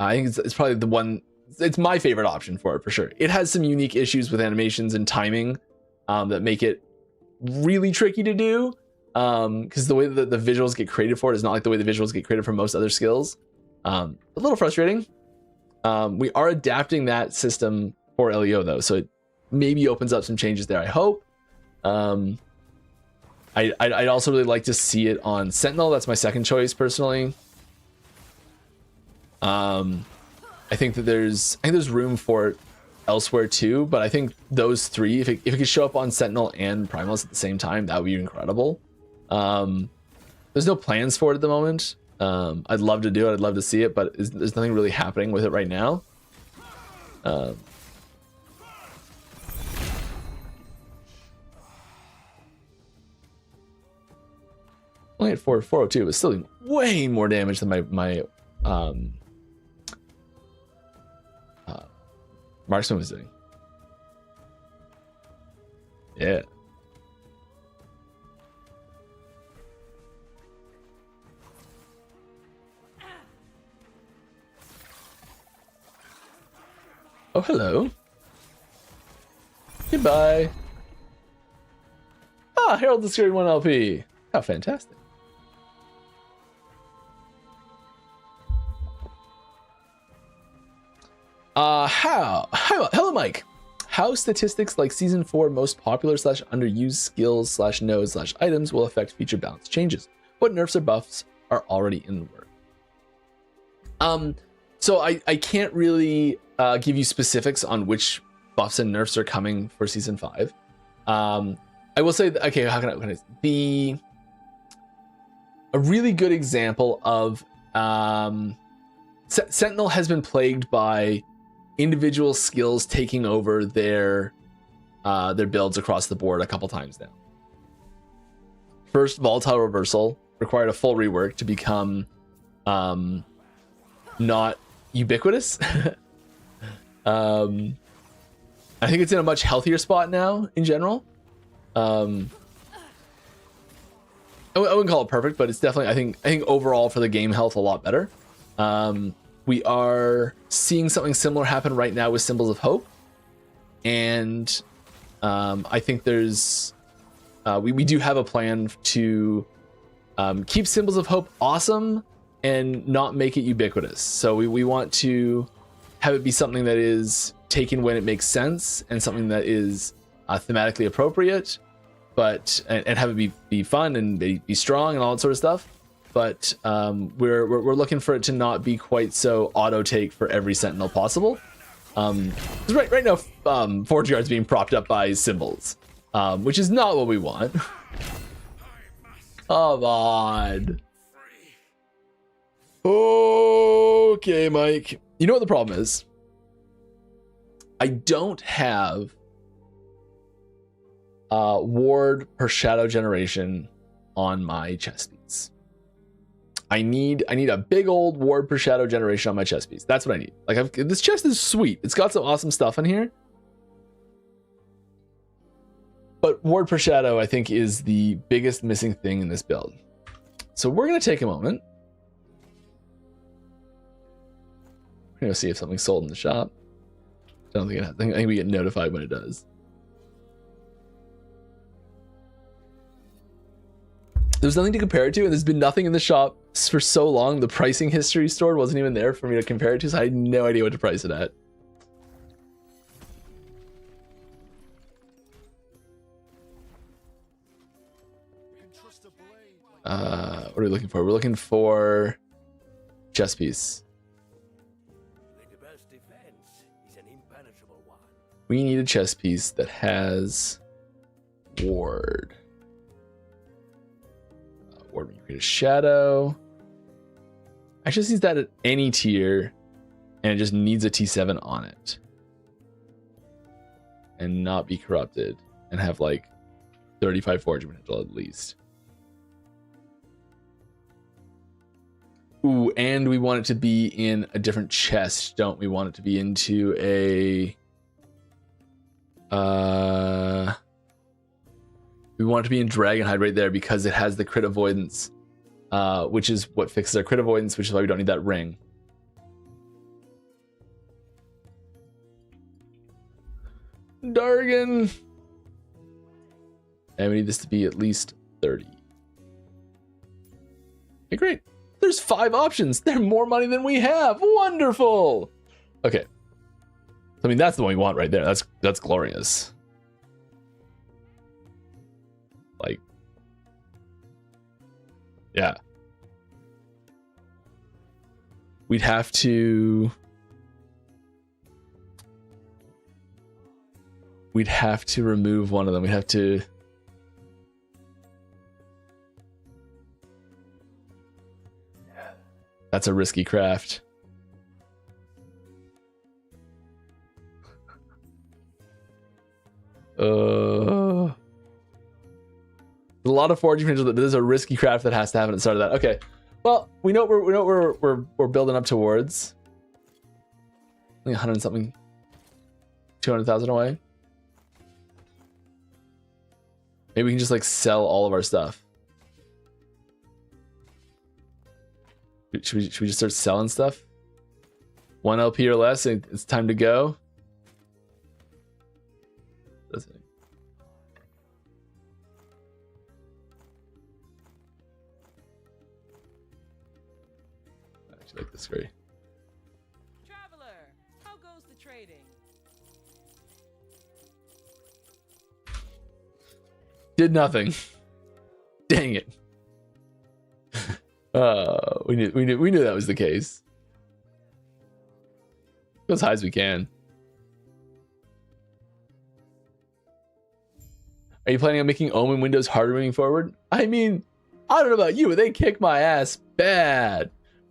I think it's probably the one. It's my favorite option for it for sure. It has some unique issues with animations and timing that make it really tricky to do, because the way that the visuals get created for it is not like the way the visuals get created for most other skills. A little frustrating. We are adapting that system for LEO though, so it maybe opens up some changes there, I hope. I'd also really like to see it on Sentinel. That's my second choice personally. I think there's room for it elsewhere too, but I think those three, if it could show up on Sentinel and Primalist at the same time, that would be incredible. There's no plans for it at the moment. I'd love to do it, I'd love to see it, but there's nothing really happening with it right now. Only at 402, but still doing way more damage than my Marksman was doing. Yeah. Oh, hello. Goodbye. Ah, Herald discarded 1 LP. How fantastic. Hello, Mike. How statistics like Season 4 most popular / underused skills / nodes / items will affect future balance changes? What nerfs or buffs are already in the work? So I can't really give you specifics on which buffs and nerfs are coming for Season 5. I will say that, okay, how can I a really good example of Sentinel has been plagued by individual skills taking over their builds across the board a couple times now. First, Volatile Reversal required a full rework to become not ubiquitous. I think it's in a much healthier spot now in general. I wouldn't call it perfect, but it's definitely, I think overall for the game health a lot better. We are seeing something similar happen right now with Symbols of Hope, and I think there's we do have a plan to keep Symbols of Hope awesome and not make it ubiquitous. So we want to have it be something that is taken when it makes sense and something that is thematically appropriate, but and have it be fun and be strong and all that sort of stuff. But we're looking for it to not be quite so auto take for every Sentinel possible. Right now, Forge Guard's being propped up by symbols, which is not what we want. Come on. Okay, Mike. You know what the problem is? I don't have ward per shadow generation on my chest piece. I need a big old ward per shadow generation on my chest piece. That's what I need. Like this chest is sweet. It's got some awesome stuff in here. But ward per shadow, I think, is the biggest missing thing in this build. So we're going to take a moment. We're going to see if something's sold in the shop. I don't think it has. I think we get notified when it does. There's nothing to compare it to, and there's been nothing in the shop for so long. The pricing history stored wasn't even there for me to compare it to, so I had no idea what to price it at. What are we looking for? We're looking for chest piece. The best defense is an impenetrable one. We need a chest piece that has ward. Ward when you create a shadow. Actually, sees that at any tier, and it just needs a T7 on it, and not be corrupted, and have like 35 forge potential at least. Ooh, and we want it to be in a different chest, don't we? Want it to be into a we want it to be in Dragonhide right there because it has the crit avoidance, which is what fixes our crit avoidance, which is why we don't need that ring. Dargan. And we need this to be at least 30. Okay, great. There's 5 options. They're more money than we have. Wonderful. Okay. I mean, that's the one we want right there. That's glorious. Like, yeah. We'd have to remove one of them. We'd have to That's a risky craft. A lot of forging potential. There's a risky craft that has to happen at the start of that. Okay, well, we know we're building up towards. I think 100 something, 200,000 away. Maybe we can just like sell all of our stuff. Should we just start selling stuff? 1 LP or less, and it's time to go. That's it. I actually like this gray. Traveler, how goes the trading? Did nothing. Dang it. We knew that was the case. Go as high as we can. Are you planning on making Omen windows harder moving forward? I mean, I don't know about you, but they kick my ass bad.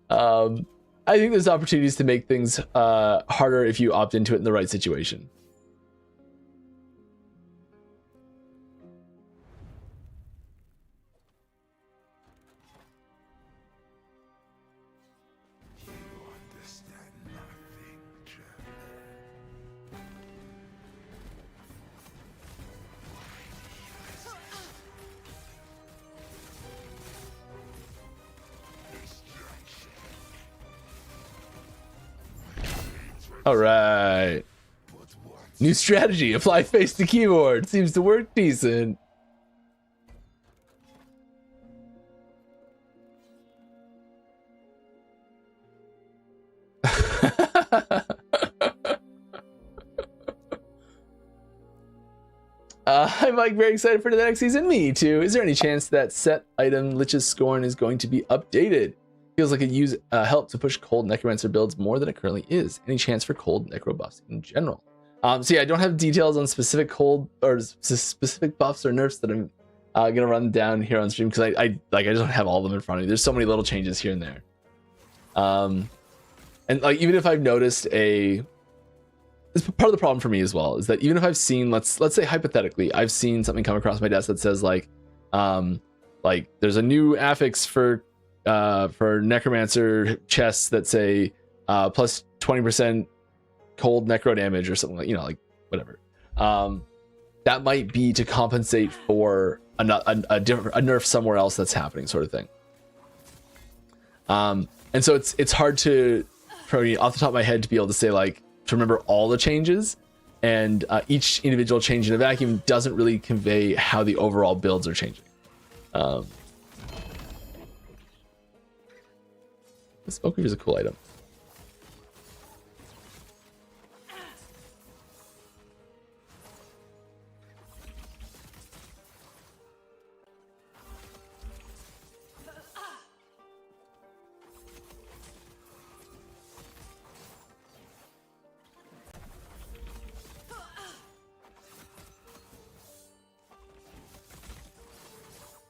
I think there's opportunities to make things harder if you opt into it in the right situation. All right. New strategy. Apply face to keyboard. Seems to work decent. I'm like very excited for the next season. Me too. Is there any chance that set item Lich's Scorn is going to be updated? Feels like it use help to push cold necromancer builds more than it currently is. Any chance for cold necro buffs in general? So yeah, I don't have details on specific cold or specific buffs or nerfs that I'm gonna run down here on stream because I just don't have all of them in front of me. There's so many little changes here and there. And like, even if I've noticed it's part of the problem for me as well, is that even if I've seen, let's say hypothetically, I've seen something come across my desk that says like there's a new affix for necromancer chests that say plus 20% cold necro damage or something, like, you know, like whatever. That might be to compensate for a nerf somewhere else that's happening, sort of thing. And so it's hard to, probably off the top of my head, to be able to say, like, to remember all the changes, and each individual change in a vacuum doesn't really convey how the overall builds are changing. The smoke weaver is a cool item.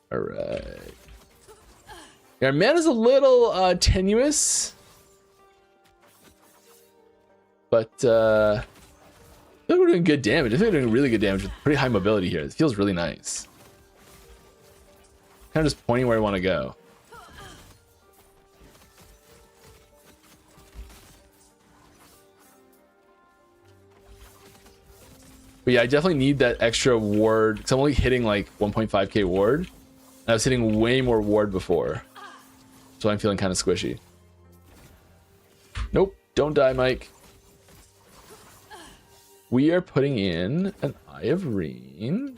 All right. Yeah, mana's a little tenuous, but I think we're doing good damage. I think we're doing really good damage with pretty high mobility here. It feels really nice. Kind of just pointing where I want to go. But yeah, I definitely need that extra ward, because I'm only hitting like 1.5k ward. I was hitting way more ward before, so I'm feeling kind of squishy. Nope, don't die, Mike. We are putting in an Eye of Reen.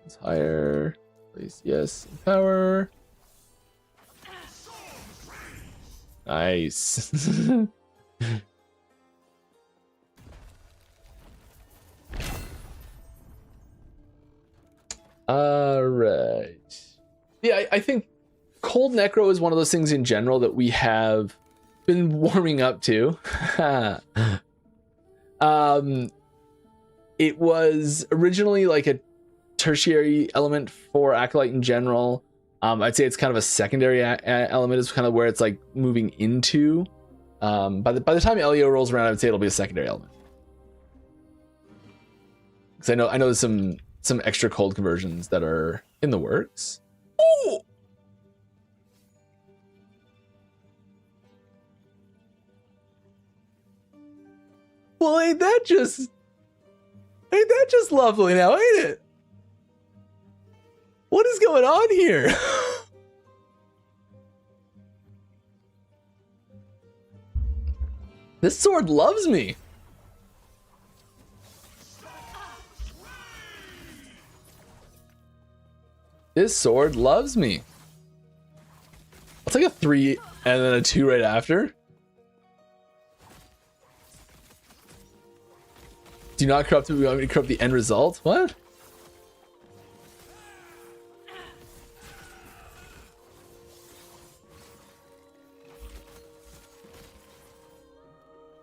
It's higher. Place yes. Power. Nice. All right. Yeah, I think cold necro is one of those things in general that we have been warming up to. It was originally like a tertiary element for Acolyte in general. I'd say it's kind of a secondary element, is kind of where it's like moving into. By the time LEO rolls around, I would say it'll be a secondary element. Because I know there's some extra cold conversions that are in the works. Ooh! Well, ain't that just lovely now, ain't it? What is going on here? This sword loves me. This sword loves me. I'll take a 3 and then a 2 right after. Do not corrupt it. We want me to corrupt the end result? What?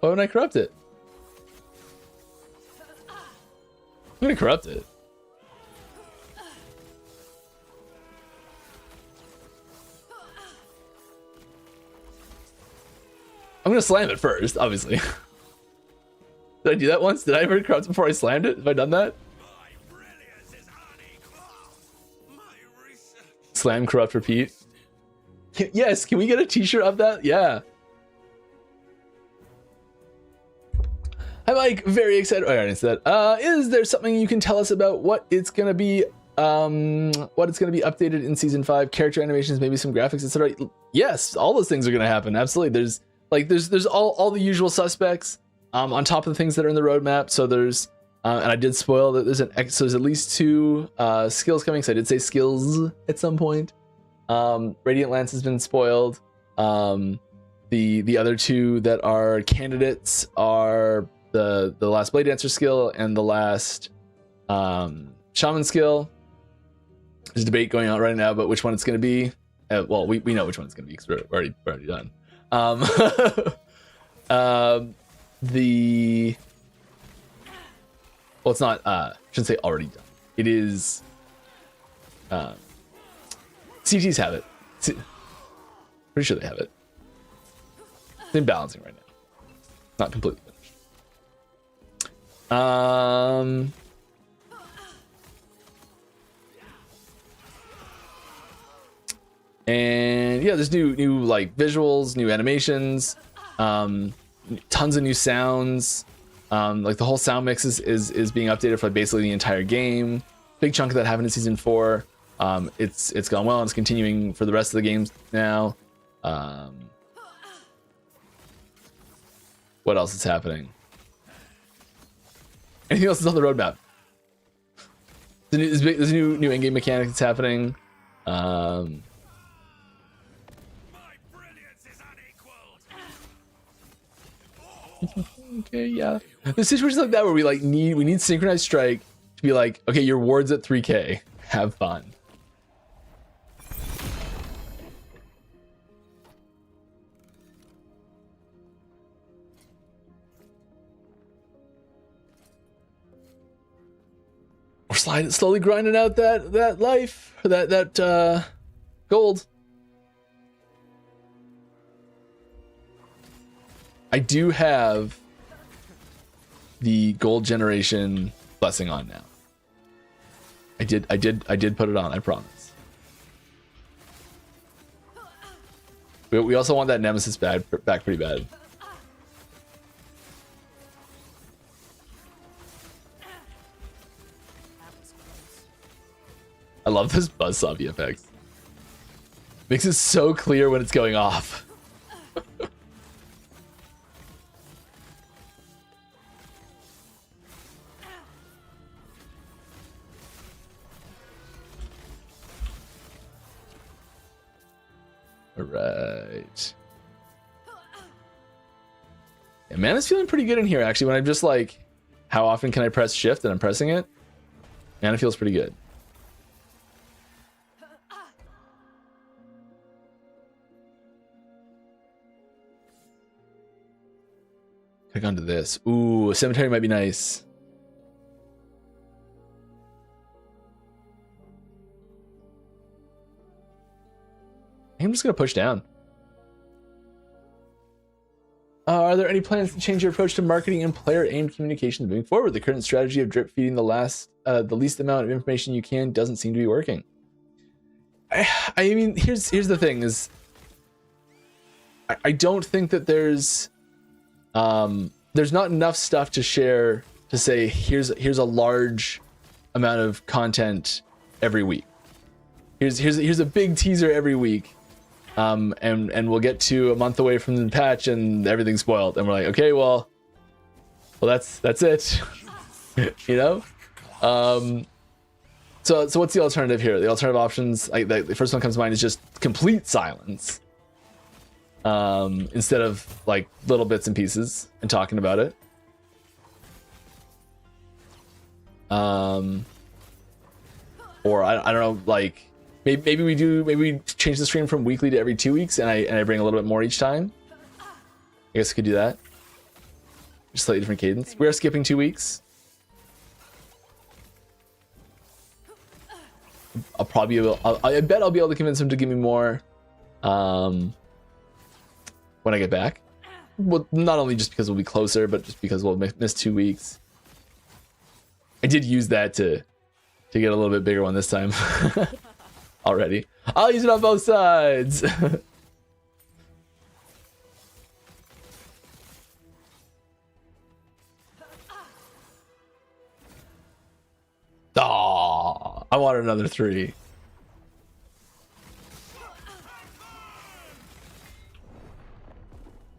Why wouldn't I corrupt it? I'm gonna corrupt it. I'm gonna slam it first, obviously. Did I do that once? Did I ever corrupt before I slammed it? Have I done that? Slam, corrupt, repeat. Yes, can we get a t-shirt of that? Yeah. I'm like very excited. Oh, I already said that. Is there something you can tell us about what it's gonna be updated in season 5? Character animations, maybe some graphics, etc. Yes, all those things are gonna happen. Absolutely. There's all the usual suspects on top of the things that are in the roadmap. So there's and I did spoil that there's at least 2 skills coming. So I did say skills at some point. Radiant Lance has been spoiled. The other 2 that are candidates are the last Bladedancer skill and the last Shaman skill. There's a debate going on right now about which one it's going to be. Well, we know which one it's going to be because we're already done. Well, it's not. Shouldn't say already done. It is. CTs have it. Pretty sure they have it. It's in balancing right now. Not completely finished. And yeah, there's new like visuals, new animations, tons of new sounds. Like the whole sound mix is being updated for basically the entire game. Big chunk of that happened in season 4. It's gone well and it's continuing for the rest of the games now. What else is happening? Anything else is on the roadmap? There's a new in-game mechanic that's happening. Okay, yeah. There's situations like that where we need synchronized strike to be like, okay, your ward's at 3k. Have fun. We're slowly grinding out that life, or that gold. I do have the gold generation blessing on now. I did put it on, I promise. We also want that nemesis back pretty bad. I love this buzzsaw VFX. Makes it so clear when it's going off. All right. Yeah, Mana's feeling pretty good in here, actually. When I'm just like, how often can I press shift and I'm pressing it? Mana feels pretty good. Click onto this. Ooh, a cemetery might be nice. I'm just gonna push down. Are there any plans to change your approach to marketing and player-aimed communication moving forward? The current strategy of drip feeding the least amount of information you can doesn't seem to be working. I mean, here's the thing: is I don't think that there's not enough stuff to share to say here's a large amount of content every week. Here's a big teaser every week. And we'll get to a month away from the patch and everything's spoiled, and we're like, okay, well that's it. You know. So what's the alternative here? The alternative options, the first one comes to mind, is just complete silence, instead of like little bits and pieces and talking about it. Or I don't know, like maybe we change the stream from weekly to every 2 weeks, and I bring a little bit more each time. I guess I could do that. Just slightly different cadence. We are skipping 2 weeks. I'll probably be able, I bet I'll be able to convince him to give me more when I get back. Well, not only just because we'll be closer, but just because we'll miss 2 weeks. I did use that to get a little bit bigger one this time. Already. I'll use it on both sides. Oh, I want another 3.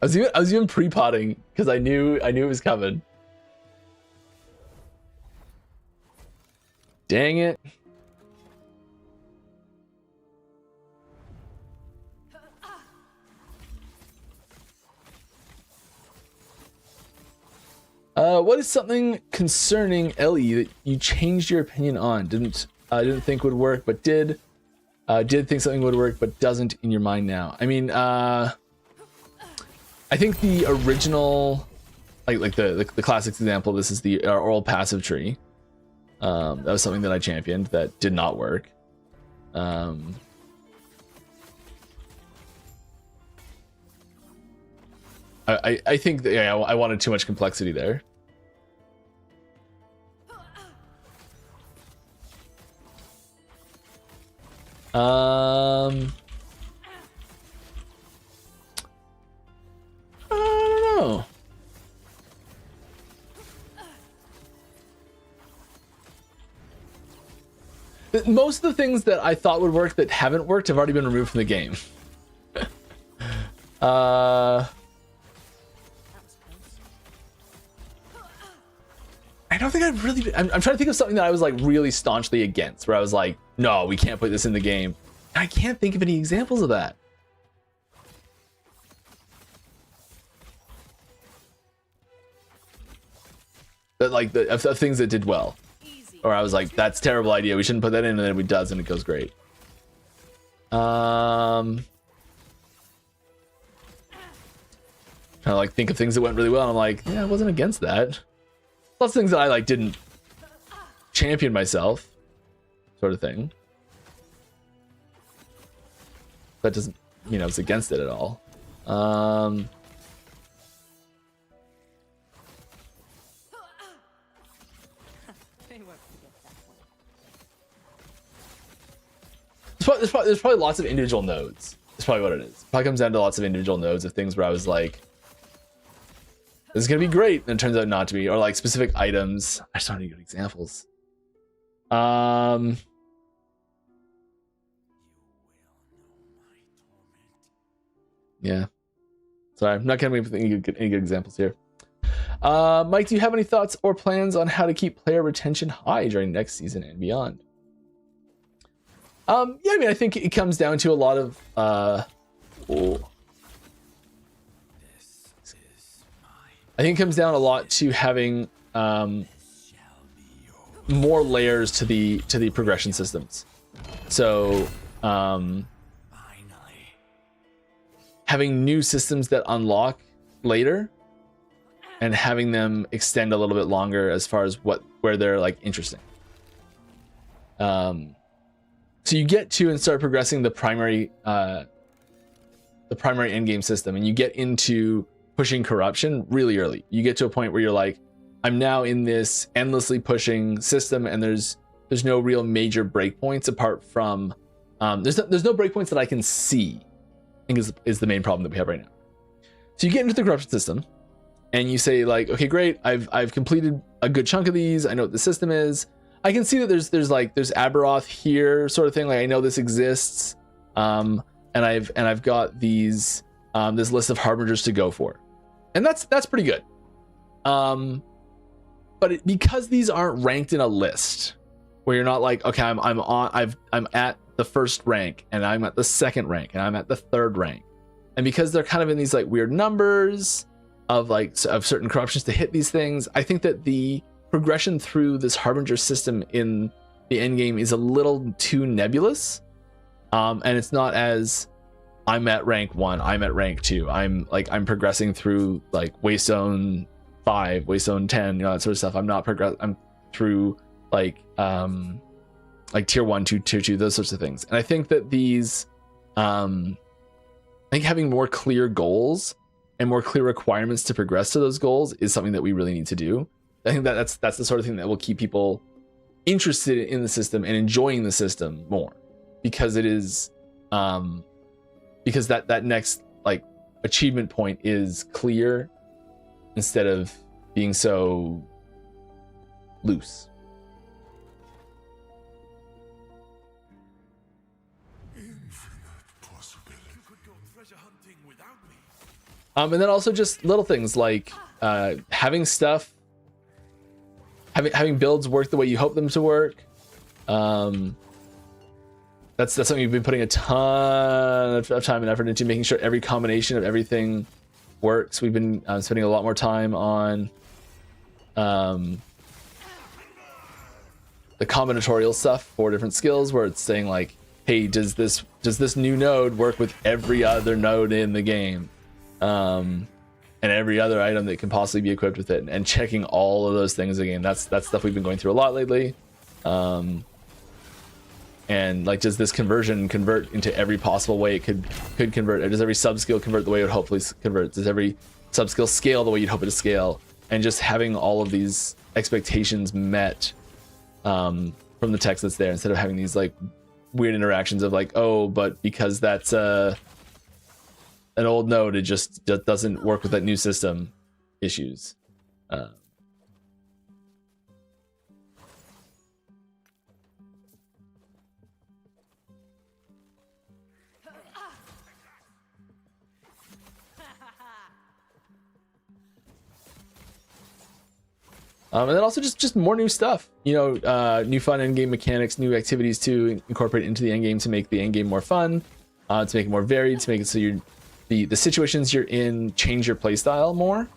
I was even pre-potting because I knew it was coming. Dang it. What is something concerning Ellie that you changed your opinion on? Didn't think would work, but did. Did think something would work, but doesn't in your mind now. I mean, I think the original, like the classic example. This is our oral passive tree. That was something that I championed that did not work. I think that, yeah, I wanted too much complexity there. I don't know. Most of the things that I thought would work that haven't worked have already been removed from the game. I don't think I've really. I'm trying to think of something that I was like really staunchly against, where I was like, no, we can't put this in the game. I can't think of any examples of that. That like of things that did well, or I was like, that's a terrible idea. We shouldn't put that in, and then it does, and it goes great. Trying to like think of things that went really well, and I'm like, yeah, I wasn't against that. Lots of things that I like didn't champion myself, sort of thing. That doesn't mean I was against it at all. There's probably lots of individual nodes. That's probably what it is. Probably comes down to lots of individual nodes of things where I was like, this is gonna be great, and it turns out not to be, or like specific items. I just don't have any good examples. Yeah. Sorry, I'm not gonna be any good examples here. Mike, do you have any thoughts or plans on how to keep player retention high during next season and beyond? Yeah, I mean, I think it comes down to a lot of I think it comes down a lot to having more layers to the progression systems. So having new systems that unlock later and having them extend a little bit longer as far as where they're like interesting. So you get to and start progressing the primary endgame system, and you get into pushing corruption really early. You get to a point where you're like, I'm now in this endlessly pushing system, and there's no real major breakpoints apart from there's no breakpoints that I can see. I think is the main problem that we have right now. So you get into the corruption system, and you say like, okay, great, I've completed a good chunk of these. I know what the system is. I can see that there's Aberoth here, sort of thing. Like I know this exists, and I've got these this list of harbingers to go for, and that's pretty good. But because these aren't ranked in a list, where you're not like, okay, I'm at the first rank, and I'm at the second rank, and I'm at the third rank, and because they're kind of in these like weird numbers of certain corruptions to hit these things, I think that the progression through this harbinger system in the end game is a little too nebulous, and it's not as I'm at rank 1, I'm at rank 2, I'm progressing through like waste zone 5, waste zone 10, that sort of stuff. I'm through like tier 1 to tier 2, those sorts of things. And I think that these I think having more clear goals and more clear requirements to progress to those goals is something that we really need to do. I think that's the sort of thing that will keep people interested in the system and enjoying the system more, because it is because that next like achievement point is clear instead of being so loose. And then also just little things like having stuff, having builds work the way you hope them to work. That's something we've been putting a ton of time and effort into, making sure every combination of everything works. We've been spending a lot more time on the combinatorial stuff for different skills, where it's saying like, hey, does this new node work with every other node in the game, and every other item that can possibly be equipped with it, and checking all of those things again. That's stuff we've been going through a lot lately. And like, does this conversion convert into every possible way it could convert? Or does every sub skill convert the way it would hopefully convert? Does every sub-skill scale the way you'd hope it to scale, and just having all of these expectations met from the text that's there, instead of having these like weird interactions of like, oh, but because that's an old node, it just doesn't work with that new system issues. And then also just more new stuff, you know, new fun endgame mechanics, new activities to incorporate into the endgame to make the endgame more fun, to make it more varied, to make it so the situations you're in change your playstyle more.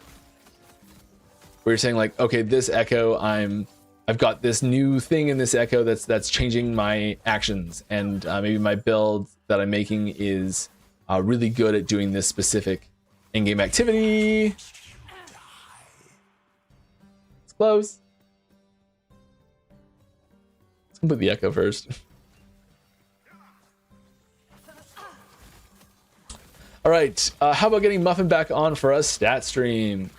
Where you're saying like, okay, this echo, I've got this new thing in this echo that's changing my actions, and maybe my build that I'm making is really good at doing this specific in-game activity. It's close. Let's complete the echo first. All right, how about getting Muffin back on for a stat stream?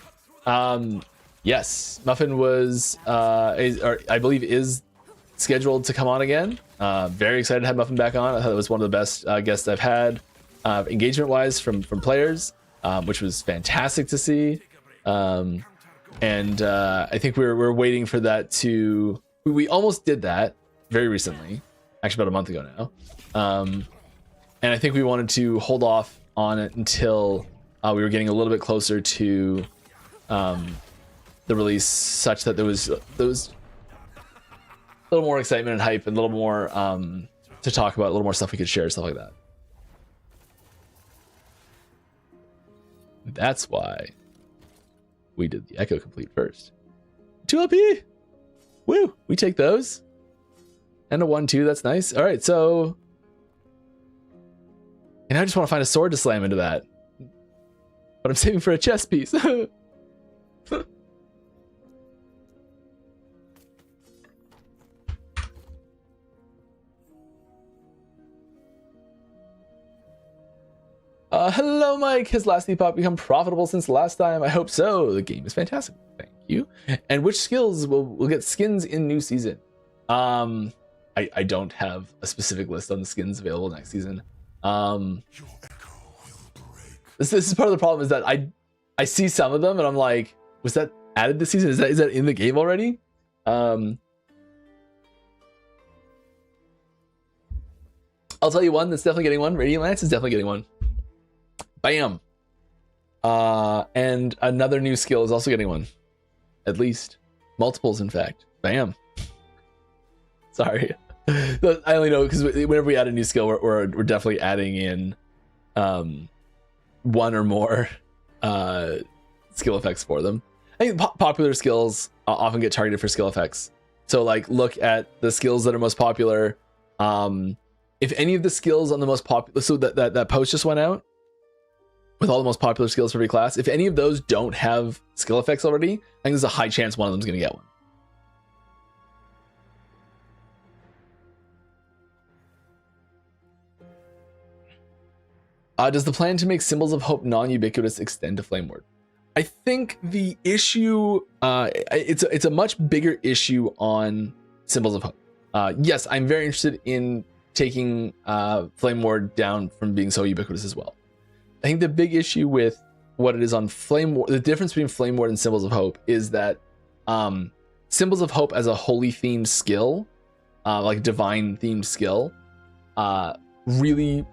Yes, Muffin was, I believe, is scheduled to come on again. Very excited to have Muffin back on. I thought it was one of the best guests I've had, engagement-wise, from players, which was fantastic to see. And I think we're waiting for that to. We almost did that very recently, actually about a month ago now. And I think we wanted to hold off on it until we were getting a little bit closer to the release, such that there was a little more excitement and hype, and a little more to talk about, a little more stuff we could share, stuff like that. That's why we did the echo complete first. 2 LP, woo! We take those, and a 1-2. That's nice. All right, so, and I just want to find a sword to slam into that, but I'm saving for a chess piece. Hello, Mike. Has Last Epoch become profitable since last time? I hope so. The game is fantastic. Thank you. And which skills will get skins in new season? I don't have a specific list on the skins available next season. This is part of the problem, is that I see some of them and I'm like, was that added this season? Is that in the game already? I'll tell you one that's definitely getting one. Radiant Lance is definitely getting one. Bam. And another new skill is also getting one. At least. Multiples, in fact. Bam. Sorry. I only know because whenever we add a new skill, we're definitely adding in one or more skill effects for them. I think popular skills often get targeted for skill effects. So like, look at the skills that are most popular. If any of the skills on the most popular, so that post just went out with all the most popular skills for every class, if any of those don't have skill effects already, I think there's a high chance one of them's going to get one. Does the plan to make Symbols of Hope non-ubiquitous extend to Flame Ward? I think the issue, it's a much bigger issue on Symbols of Hope. Yes, I'm very interested in taking Flame Ward down from being so ubiquitous as well. I think the big issue with what it is on Flame Ward, the difference between Flame Ward and Symbols of Hope, is that Symbols of Hope as a holy themed skill, like divine themed skill, really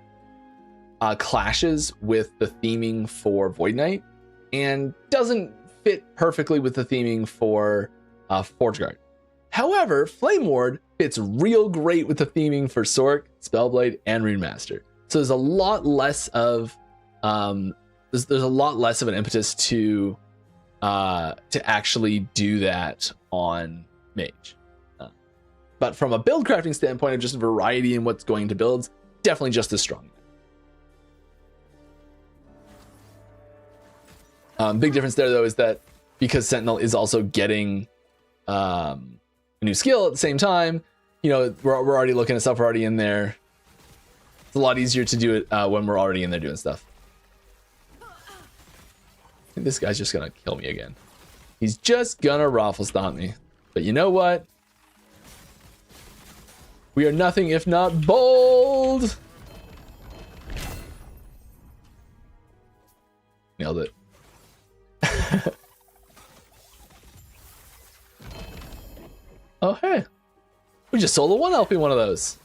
clashes with the theming for Void Knight and doesn't fit perfectly with the theming for Forge Guard. However, Flame Ward fits real great with the theming for Sork, Spellblade, and Rune Master. So there's a lot less of there's a lot less of an impetus to actually do that on Mage. But from a build crafting standpoint of just variety in what's going to builds, definitely just as strong. Big difference there though is that because Sentinel is also getting a new skill at the same time, you know, we're already looking at stuff, we're already in there. It's a lot easier to do it when we're already in there doing stuff. think this guy's just gonna kill me again. He's just gonna raffle stomp me. But you know what? We are nothing if not bold. Nailed it. Oh, hey. We just sold a 1 LP one of those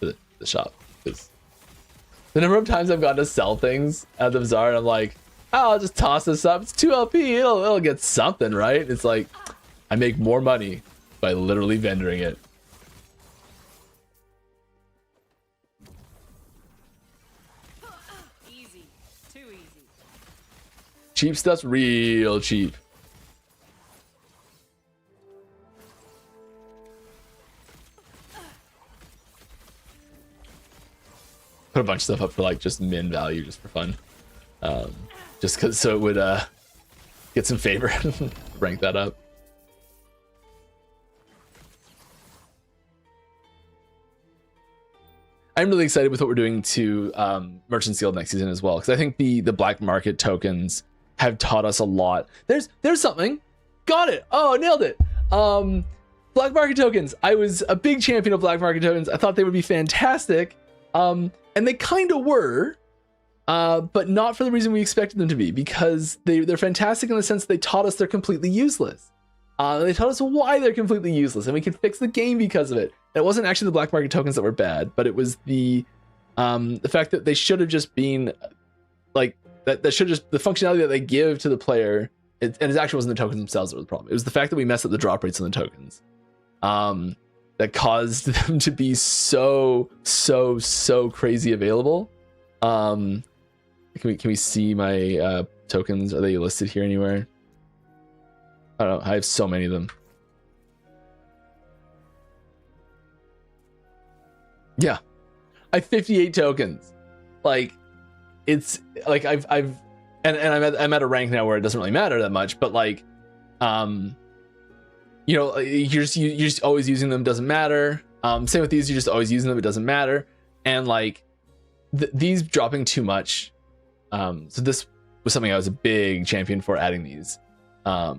to the shop. Because the number of times I've gotten to sell things at the bazaar and I'm like, oh, I'll just toss this up. It's 2 LP. It'll get something, right? It's like, I make more money by literally vendoring it. Easy. Too easy. Cheap stuff's real cheap. Put a bunch of stuff up for like just min value, just for fun. Just cause so it would get some favor. Rank that up. I'm really excited with what we're doing to Merchant's Guild next season as well, because I think the black market tokens have taught us a lot. There's something. Got it. Oh, nailed it. Black market tokens. I was a big champion of black market tokens. I thought they would be fantastic. And they kind of were, but not for the reason we expected them to be, because they're fantastic in the sense that they taught us they're completely useless. They taught us why they're completely useless, and we can fix the game because of it. And it wasn't actually the black market tokens that were bad, but it was the fact that they should have just been like that should just the functionality that they give to the player. And it actually wasn't the tokens themselves that was the problem. It was the fact that we messed up the drop rates on the tokens. That caused them to be so crazy available. Can we see my tokens? Are they listed here anywhere? I don't know. I have so many of them. Yeah, I have 58 tokens. Like, it's like I'm at a rank now where it doesn't really matter that much. But like, you know, you're just always using them, doesn't matter. Same with these, you're just always using them, it doesn't matter. And like these dropping too much. So this was something I was a big champion for, adding these. I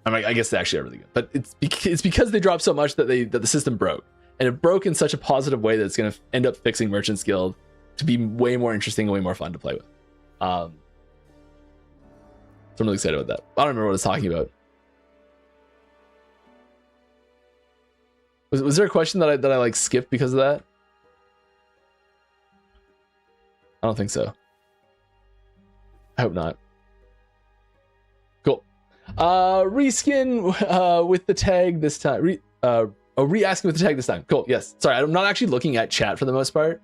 guess they actually are really good, but it's because they dropped so much that the system broke, and it broke in such a positive way that it's going to end up fixing Merchant's Guild to be way more interesting and way more fun to play with. So I'm really excited about that. I don't remember what I was talking about. Was there a question that I like skipped because of that? I don't think so. I hope not. Cool. Reskin with the tag this time. Re-asking with the tag this time. Cool. Yes. Sorry, I'm not actually looking at chat for the most part.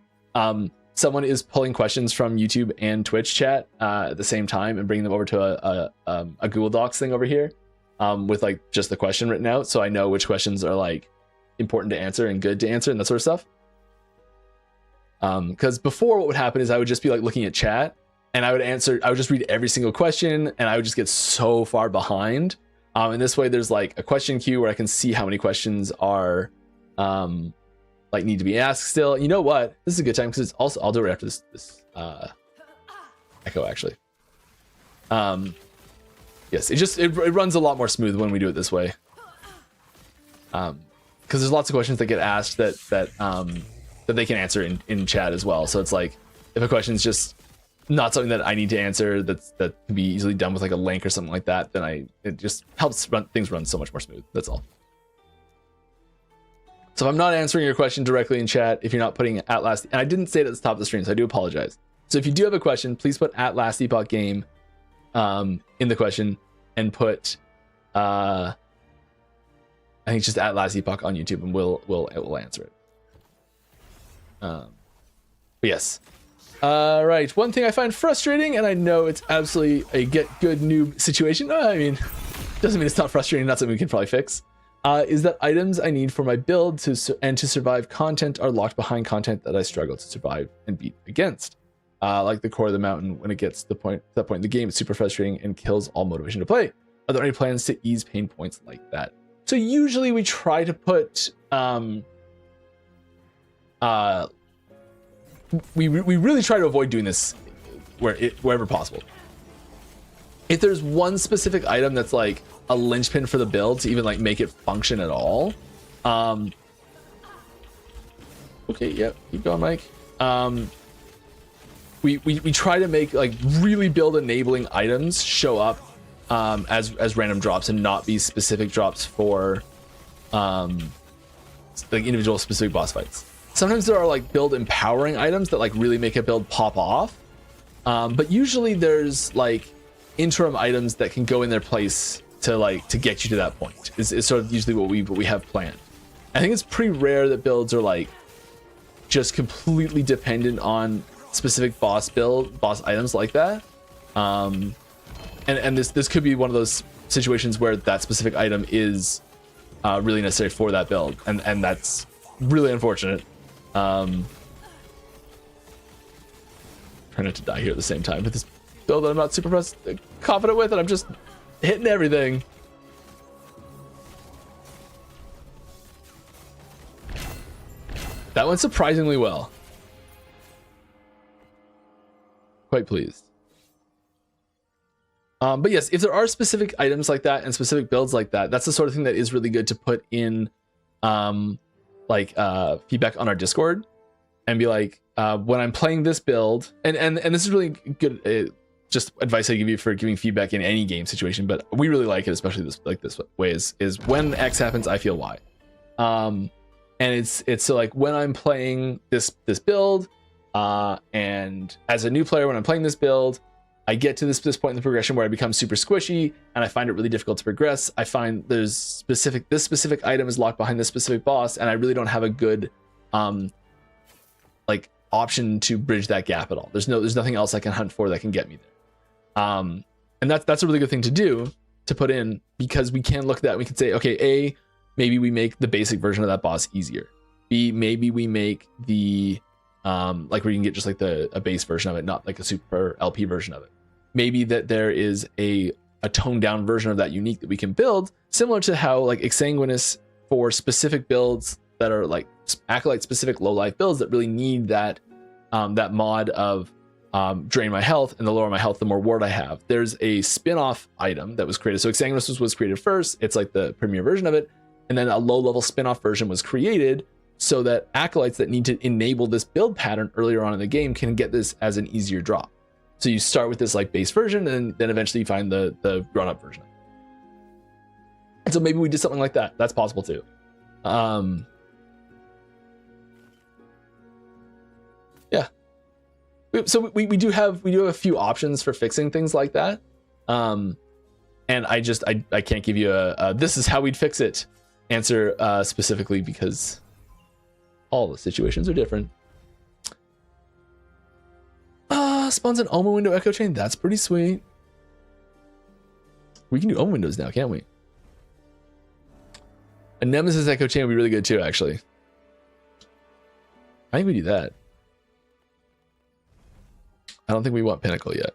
Someone is pulling questions from YouTube and Twitch chat at the same time and bringing them over to a Google Docs thing over here with like just the question written out, so I know which questions are like important to answer and good to answer and that sort of stuff. Because before, what would happen is I would just be like looking at chat and I would just read every single question and I would just get so far behind. And this way there's like a question queue where I can see how many questions are like need to be asked still. You know what? This is a good time because it's also, I'll do it right after this echo actually. Yes, it runs a lot more smooth when we do it this way. Because there's lots of questions that get asked that they can answer in chat as well. So it's like if a question's just not something that I need to answer that can be easily done with like a link or something like that, then it just helps things run so much more smooth. That's all. So if I'm not answering your question directly in chat, if you're not putting at last, and I didn't say it at the top of the stream, so I do apologize. So if you do have a question, please put at last Epoch game in the question and put I think just at last Epoch on YouTube, and we'll answer it. But yes. Right. One thing I find frustrating, and I know it's absolutely a get good noob situation. I mean, doesn't mean it's not frustrating. Not something we can probably fix. Is that items I need for my build to survive content are locked behind content that I struggle to survive and beat against. Like the core of the mountain. When it gets to that point in the game, it's super frustrating and kills all motivation to play. Are there any plans to ease pain points like that? So usually we try to put we really try to avoid doing this wherever possible. if there's one specific item that's like a linchpin for the build to even like make it function at all. Okay, yep, keep going, Mike. We try to make like really build enabling items show up as random drops and not be specific drops for like individual specific boss fights. Sometimes there are like build empowering items that like really make a build pop off, but usually there's like interim items that can go in their place to get you to that point. Is sort of usually what we have planned. I think it's pretty rare that builds are like just completely dependent on specific boss items like that. And this could be one of those situations where that specific item is really necessary for that build, and that's really unfortunate. Try not to die here at the same time with this build that I'm not super confident with, and I'm just hitting everything. That went surprisingly well. Quite pleased. But yes, if there are specific items like that and specific builds like that, that's the sort of thing that is really good to put in feedback on our Discord and be like, when I'm playing this build, and this is really good just advice I give you for giving feedback in any game situation, but we really like it, especially this way is when X happens, I feel Y. And it's so like when I'm playing this build, and as a new player, when I'm playing this build, I get to this point in the progression where I become super squishy and I find it really difficult to progress. I find this specific item is locked behind this specific boss, and I really don't have a good like option to bridge that gap at all. There's nothing else I can hunt for that can get me there. And that's a really good thing to do, to put in, because we can look at that and we can say, okay, A, maybe we make the basic version of that boss easier. B, maybe we make the like where you can get just like a base version of it, not like a super LP version of it. Maybe that there is a toned down version of that unique that we can build, similar to how like Exsanguinous for specific builds that are like Acolyte specific low life builds that really need that mod of drain my health, and the lower my health, the more ward I have. There's a spin-off item that was created. So Exsanguinous was created first. It's like the premier version of it. And then a low level spin-off version was created so that Acolytes that need to enable this build pattern earlier on in the game can get this as an easier drop. So you start with this like base version, and then eventually you find the run-up version. And so maybe we did something like that. That's possible too. Yeah. So we do have a few options for fixing things like that. And I can't give you a this is how we'd fix it answer specifically, because all the situations are different. Spawns an Oma window echo chain. That's pretty sweet. We can do Oma windows now, can't we? A Nemesis echo chain would be really good too, actually. I think we do that. I don't think we want Pinnacle yet.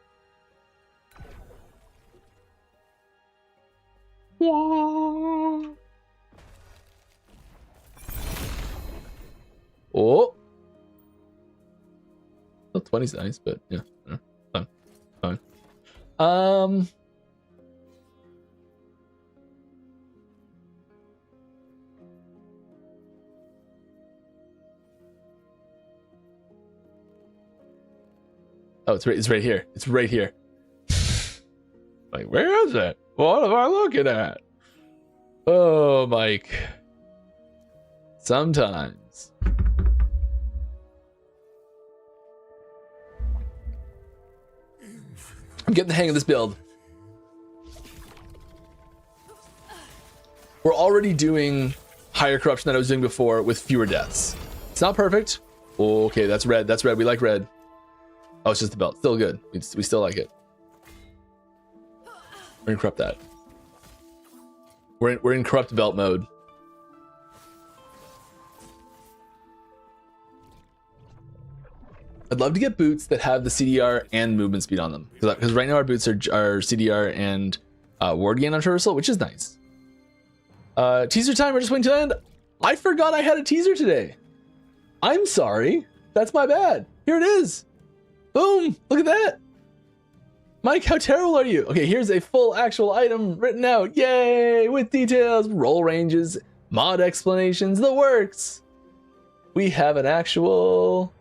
Yeah. Oh. Well, 20's nice, but yeah. Fine. Oh, it's right here. It's right here. Like, where is it? What am I looking at? Oh, Mike. Sometimes. I'm getting the hang of this build. We're already doing higher corruption than I was doing before with fewer deaths. It's not perfect. Okay, that's red. That's red. We like red. Oh, it's just the belt. Still good. We still like it. We're in corrupt that. We're in corrupt belt mode. I'd love to get boots that have the CDR and movement speed on them, because right now our boots are CDR and ward gain on traversal, which is nice. Teaser time. We're just waiting to end. I forgot I had a teaser today. I'm sorry. That's my bad. Here it is. Boom. Look at that. Mike, how terrible are you? Okay, here's a full actual item written out. Yay! With details, roll ranges, mod explanations, the works. We have an actual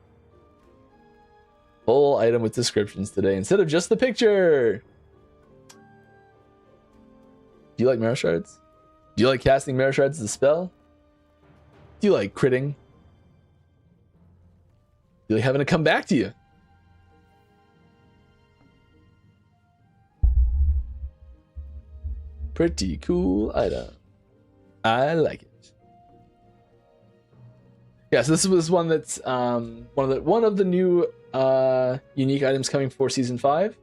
full item with descriptions today instead of just the picture. Do you like Marrow Shards? Do you like casting Marrow Shards as a spell? Do you like critting? Do you like having to come back to you? Pretty cool item. I like it. Yeah, so this was one that's one of the new unique items coming for season 5.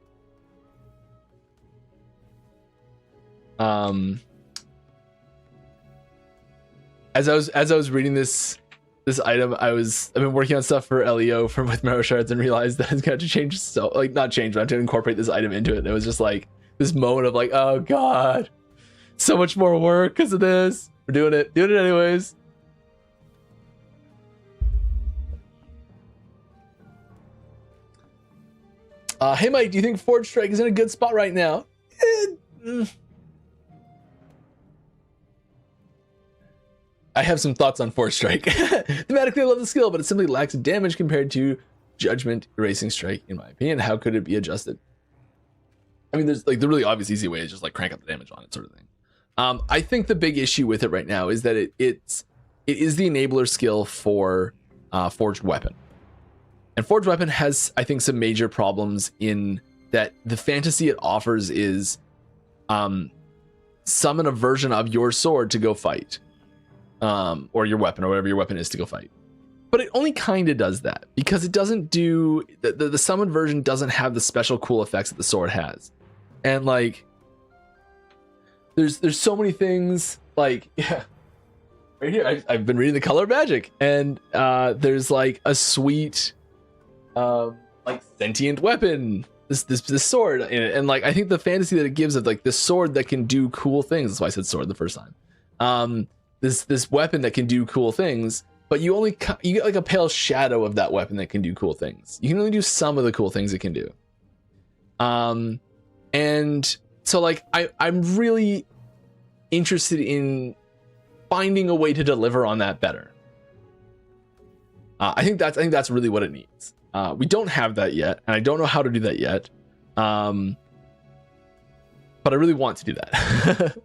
As I was reading this item, I've been working on stuff for LEO with Marrow Shards and realized that it's got to change, so like not change, but I have to incorporate this item into it. And it was just like this moment of like, oh god, so much more work because of this. We're doing it anyways. Hey Mike, do you think Forge Strike is in a good spot right now? I have some thoughts on Forge Strike. Thematically, I love the skill, but it simply lacks damage compared to Judgment Erasing Strike, in my opinion. How could it be adjusted? I mean, there's like the really obvious easy way is just like crank up the damage on it, sort of thing. I think the big issue with it right now is that it is the enabler skill for Forged Weapon. And Forged Weapon has, I think, some major problems in that the fantasy it offers is summon a version of your sword to go fight. Or your weapon, or whatever your weapon is, to go fight. But it only kind of does that because it doesn't do the summoned version doesn't have the special cool effects that the sword has. And like there's so many things, like right here I've been reading The Color of Magic, and there's like a sweet like sentient weapon, this sword in it. And like I think the fantasy that it gives of like this sword that can do cool things, that's why I said sword the first time. This weapon that can do cool things, but you get like a pale shadow of that weapon that can do cool things. You can only do some of the cool things it can do. And so like I'm really interested in finding a way to deliver on that better. I think that's really what it needs. We don't have that yet, and I don't know how to do that yet. But I really want to do that.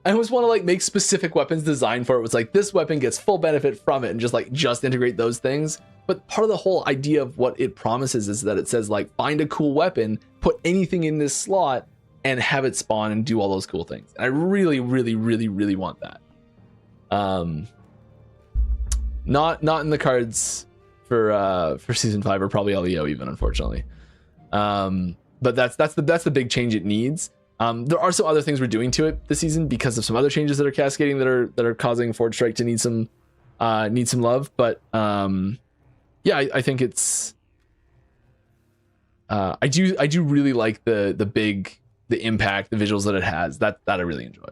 I always want to like make specific weapons designed for it. It's like this weapon gets full benefit from it, and just integrate those things. But part of the whole idea of what it promises is that it says like find a cool weapon, put anything in this slot, and have it spawn and do all those cool things. And I really, really, really, really want that. Not in the cards for season 5 or probably LEO even, unfortunately. But that's the big change it needs. There are some other things we're doing to it this season because of some other changes that are cascading that are causing Forge Strike to need some love. But yeah, I think it's I do really like the impact, the visuals that it has. That I really enjoy.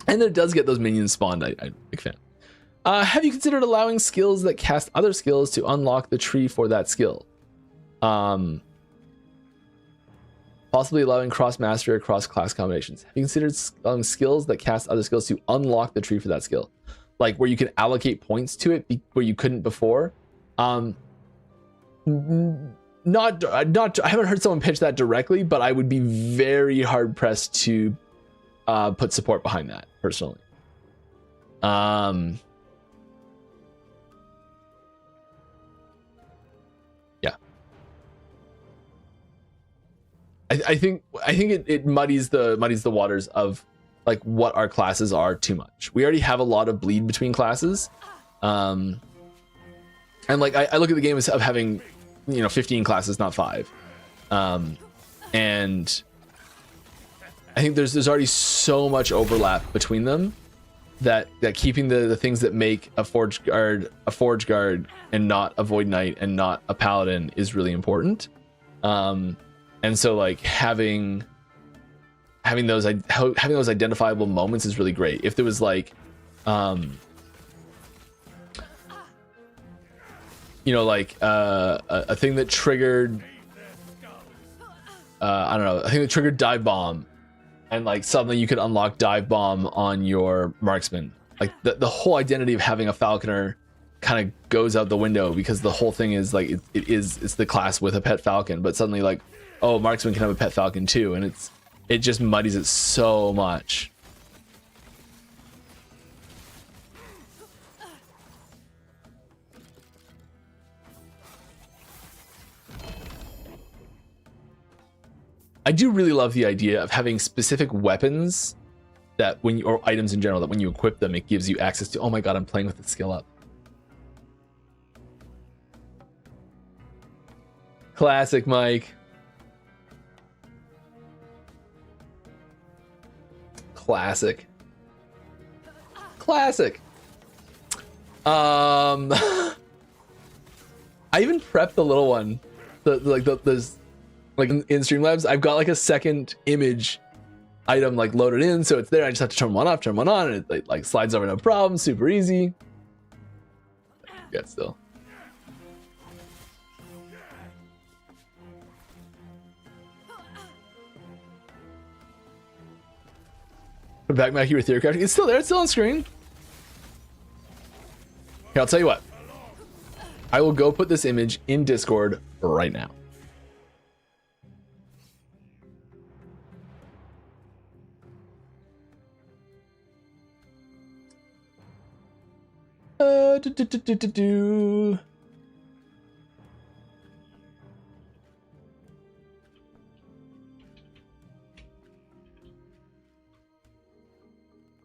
And then it does get those minions spawned. I'm a big fan. Have you considered allowing skills that cast other skills to unlock the tree for that skill? Possibly allowing cross mastery or cross class combinations. Have you considered allowing skills that cast other skills to unlock the tree for that skill? Like where you can allocate points to it where you couldn't before. I haven't heard someone pitch that directly, but I would be very hard pressed to put support behind that personally. I think it muddies the waters of like what our classes are too much. We already have a lot of bleed between classes, and like I look at the game as of having 15 classes, not 5, and I think there's already so much overlap between them that keeping the things that make a forge guard and not a void knight and not a paladin is really important. And so like having those identifiable moments is really great. If there was like a thing that triggered I don't know, I think it triggered dive bomb, and like suddenly you could unlock dive bomb on your marksman. Like the whole identity of having a falconer kind of goes out the window, because the whole thing is like it's the class with a pet falcon, but suddenly like, oh, marksman can have a pet falcon too, and it just muddies it so much. I do really love the idea of having specific weapons that when you, or items in general, that when you equip them, it gives you access to. Oh my god, I'm playing with the skill up. Classic, Mike. Classic. Classic. I even prepped the little one. There's like in Streamlabs, I've got like a second image item like loaded in, so it's there. I just have to turn one off, turn one on, and it like slides over no problem. Super easy. Yeah, still. Back Mackie with theory crafting. It's still there. It's still on screen. Here, I'll tell you what. I will go put this image in Discord right now.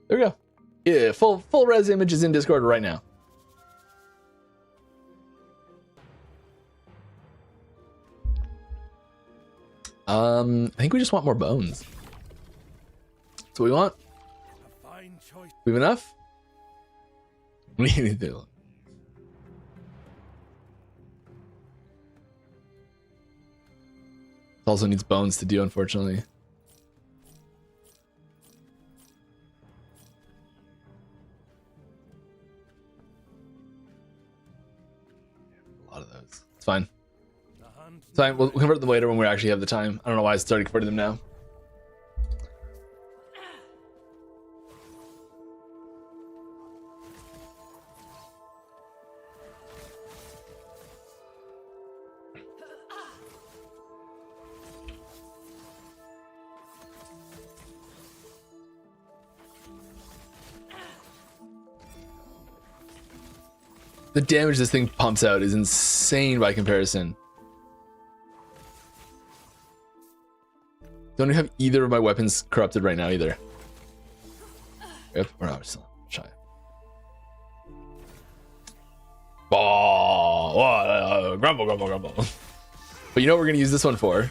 There we go. Yeah, full res image is in Discord right now. I think we just want more bones. That's what we want. A fine choice. We have enough? We need to. It also needs bones to do, unfortunately. A lot of those. It's fine. It's fine. We'll convert them later when we actually have the time. I don't know why I started converting them now. The damage this thing pumps out is insane by comparison. Don't even have either of my weapons corrupted right now either. Yep, we're not still shy. Oh, grumble, grumble, grumble. But you know what we're gonna use this one for?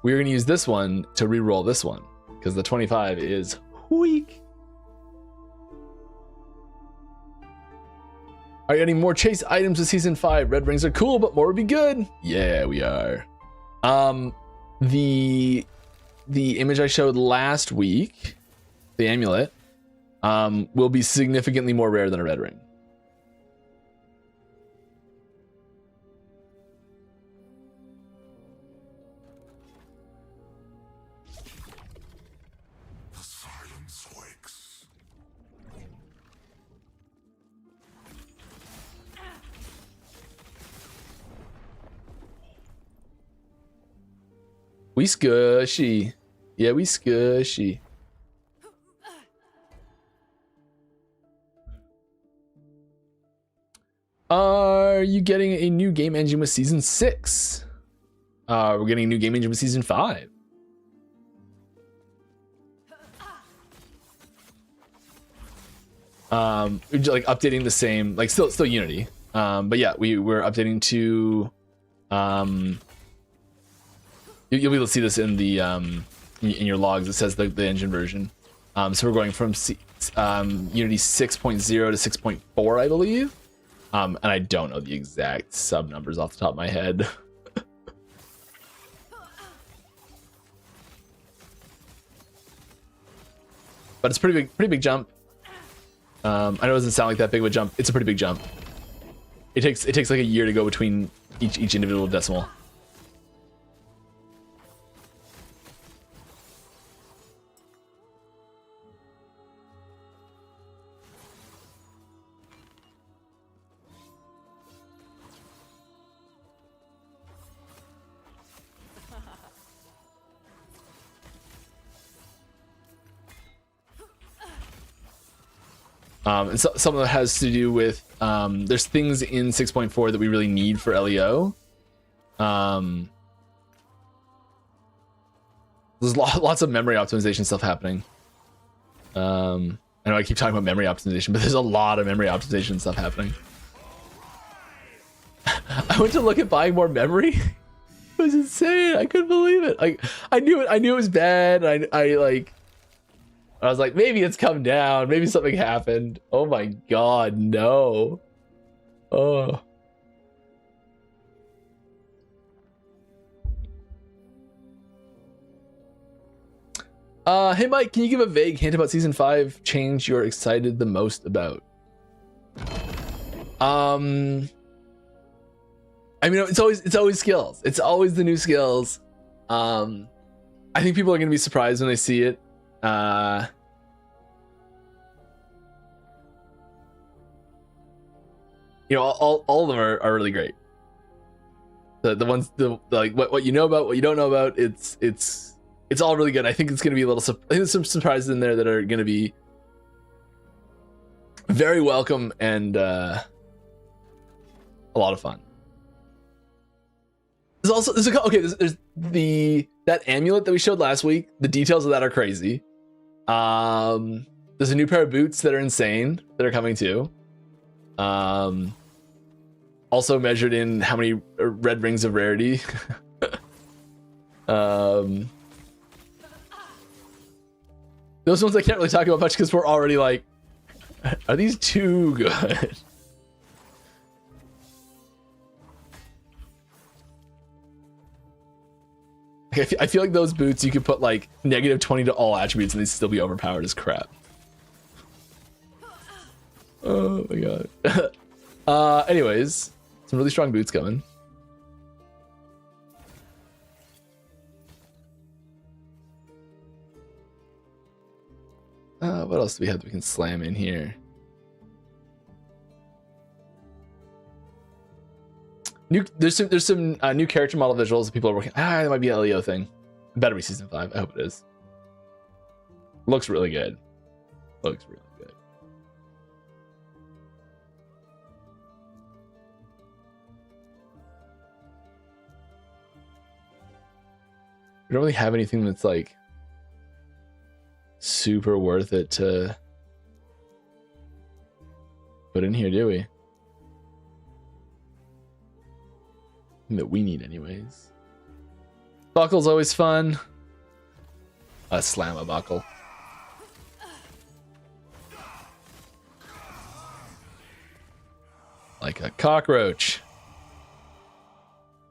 We're gonna use this one to re-roll this one, because the 25 is weak. Are you getting more chase items with season 5? Red rings are cool, but more would be good. Yeah, we are. The image I showed last week, the amulet, will be significantly more rare than a red ring. The silence wakes. We skushy. Yeah, we skushy. Are you getting a new game engine with season 6? We're getting a new game engine with season 5. We're just, like updating the same, like still Unity. But yeah, we're updating to you'll be able to see this in the in your logs. It says the engine version. So we're going from Unity 6.0 to 6.4, I believe. And I don't know the exact sub numbers off the top of my head. But it's pretty big jump. I know it doesn't sound like that big of a jump. It's a pretty big jump. It takes like a year to go between each individual decimal. And so, some of it has to do with there's things in 6.4 that we really need for LEO. There's lots of memory optimization stuff happening. I know I keep talking about memory optimization, but there's a lot of memory optimization stuff happening. I went to look at buying more memory. It was insane. I couldn't believe it. Like I knew it was bad. I was like, maybe it's come down. Maybe something happened. Oh my god, no. Oh. Hey Mike, can you give a vague hint about season 5 change you're excited the most about? I mean, it's always skills. It's always the new skills. I think people are gonna be surprised when they see it. You know, all of them are really great. The ones like what you know about, what you don't know about, it's all really good. I think it's going to be I think there's some surprises in there that are going to be very welcome and a lot of fun. There's that amulet that we showed last week. The details of that are crazy. There's a new pair of boots that are insane that are coming too. Also measured in how many red rings of rarity. Those ones I can't really talk about much because we're already like, are these too good? I feel like those boots you could put like -20 to all attributes and they'd still be overpowered as crap. Oh my god. Anyways, some really strong boots coming. What else do we have that we can slam in here? There's some new character model visuals that people are working. That might be a LEO thing. It better be season 5. I hope it is. Looks really good. Looks really good. We don't really have anything that's like super worth it to put in here, do we? That we need anyways. Buckle's always fun. Slam a buckle. Like a cockroach.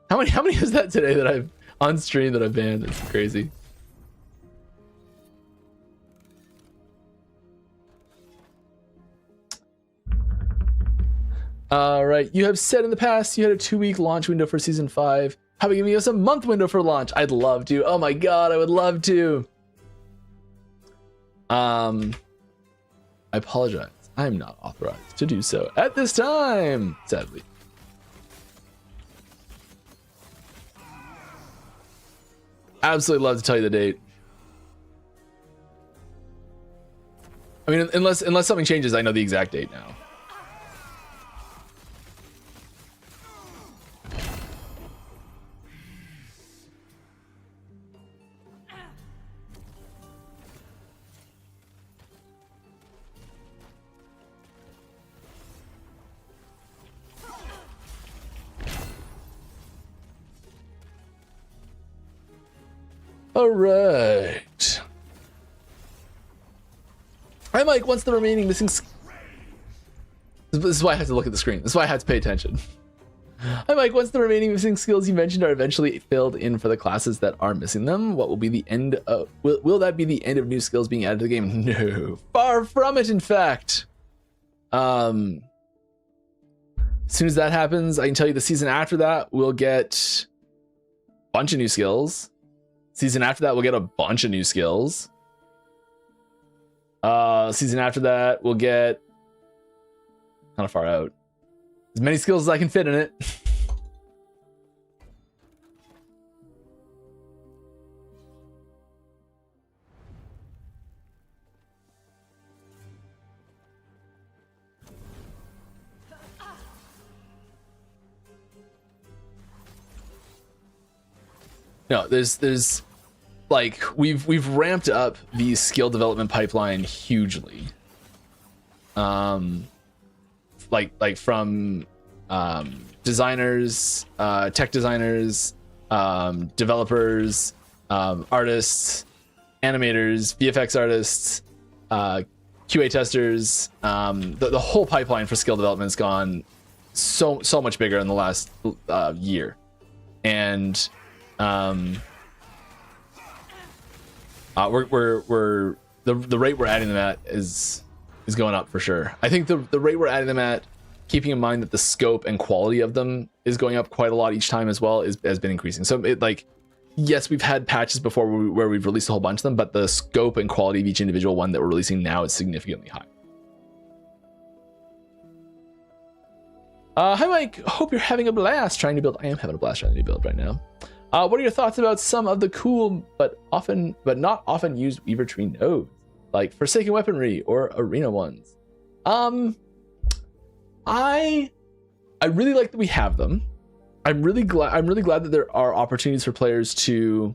How many is that today that I've on stream that I've banned? It's crazy. All right, you have said in the past you had a 2-week launch window for season 5. How about giving us a month window for launch? I'd love to. Oh my god, I would love to. I apologize. I'm not authorized to do so at this time, sadly. Absolutely love to tell you the date. I mean, unless something changes, I know the exact date now. All right. Hi, Mike. What's the remaining missing? This is why I have to look at the screen. This is why I have to pay attention. Hi, Mike. Once the remaining missing skills you mentioned are eventually filled in for the classes that are missing them, what will be the end of? Will that be the end of new skills being added to the game? No, far from it. In fact, as soon as that happens, I can tell you the season after that we'll get a bunch of new skills. Season after that we'll get a bunch of new skills. Season after that we'll get kind of far out. As many skills as I can fit in it. no, there's like we've ramped up the skill development pipeline hugely. Like from designers, tech designers, developers, artists, animators, VFX artists, QA testers. The whole pipeline for skill development has gone so much bigger in the last year, and we're the rate we're adding them at is going up for sure. I think the rate we're adding them at, keeping in mind that the scope and quality of them is going up quite a lot each time as well, has been increasing. So it, like, yes, we've had patches before where we've released a whole bunch of them, but the scope and quality of each individual one that we're releasing now is significantly high. Hi Mike, hope you're having a blast trying to build. I am having a blast trying to build right now. What are your thoughts about some of the cool but not often used Weaver tree nodes, like Forsaken Weaponry or Arena ones? I really like that we have them. I'm really glad that there are opportunities for players to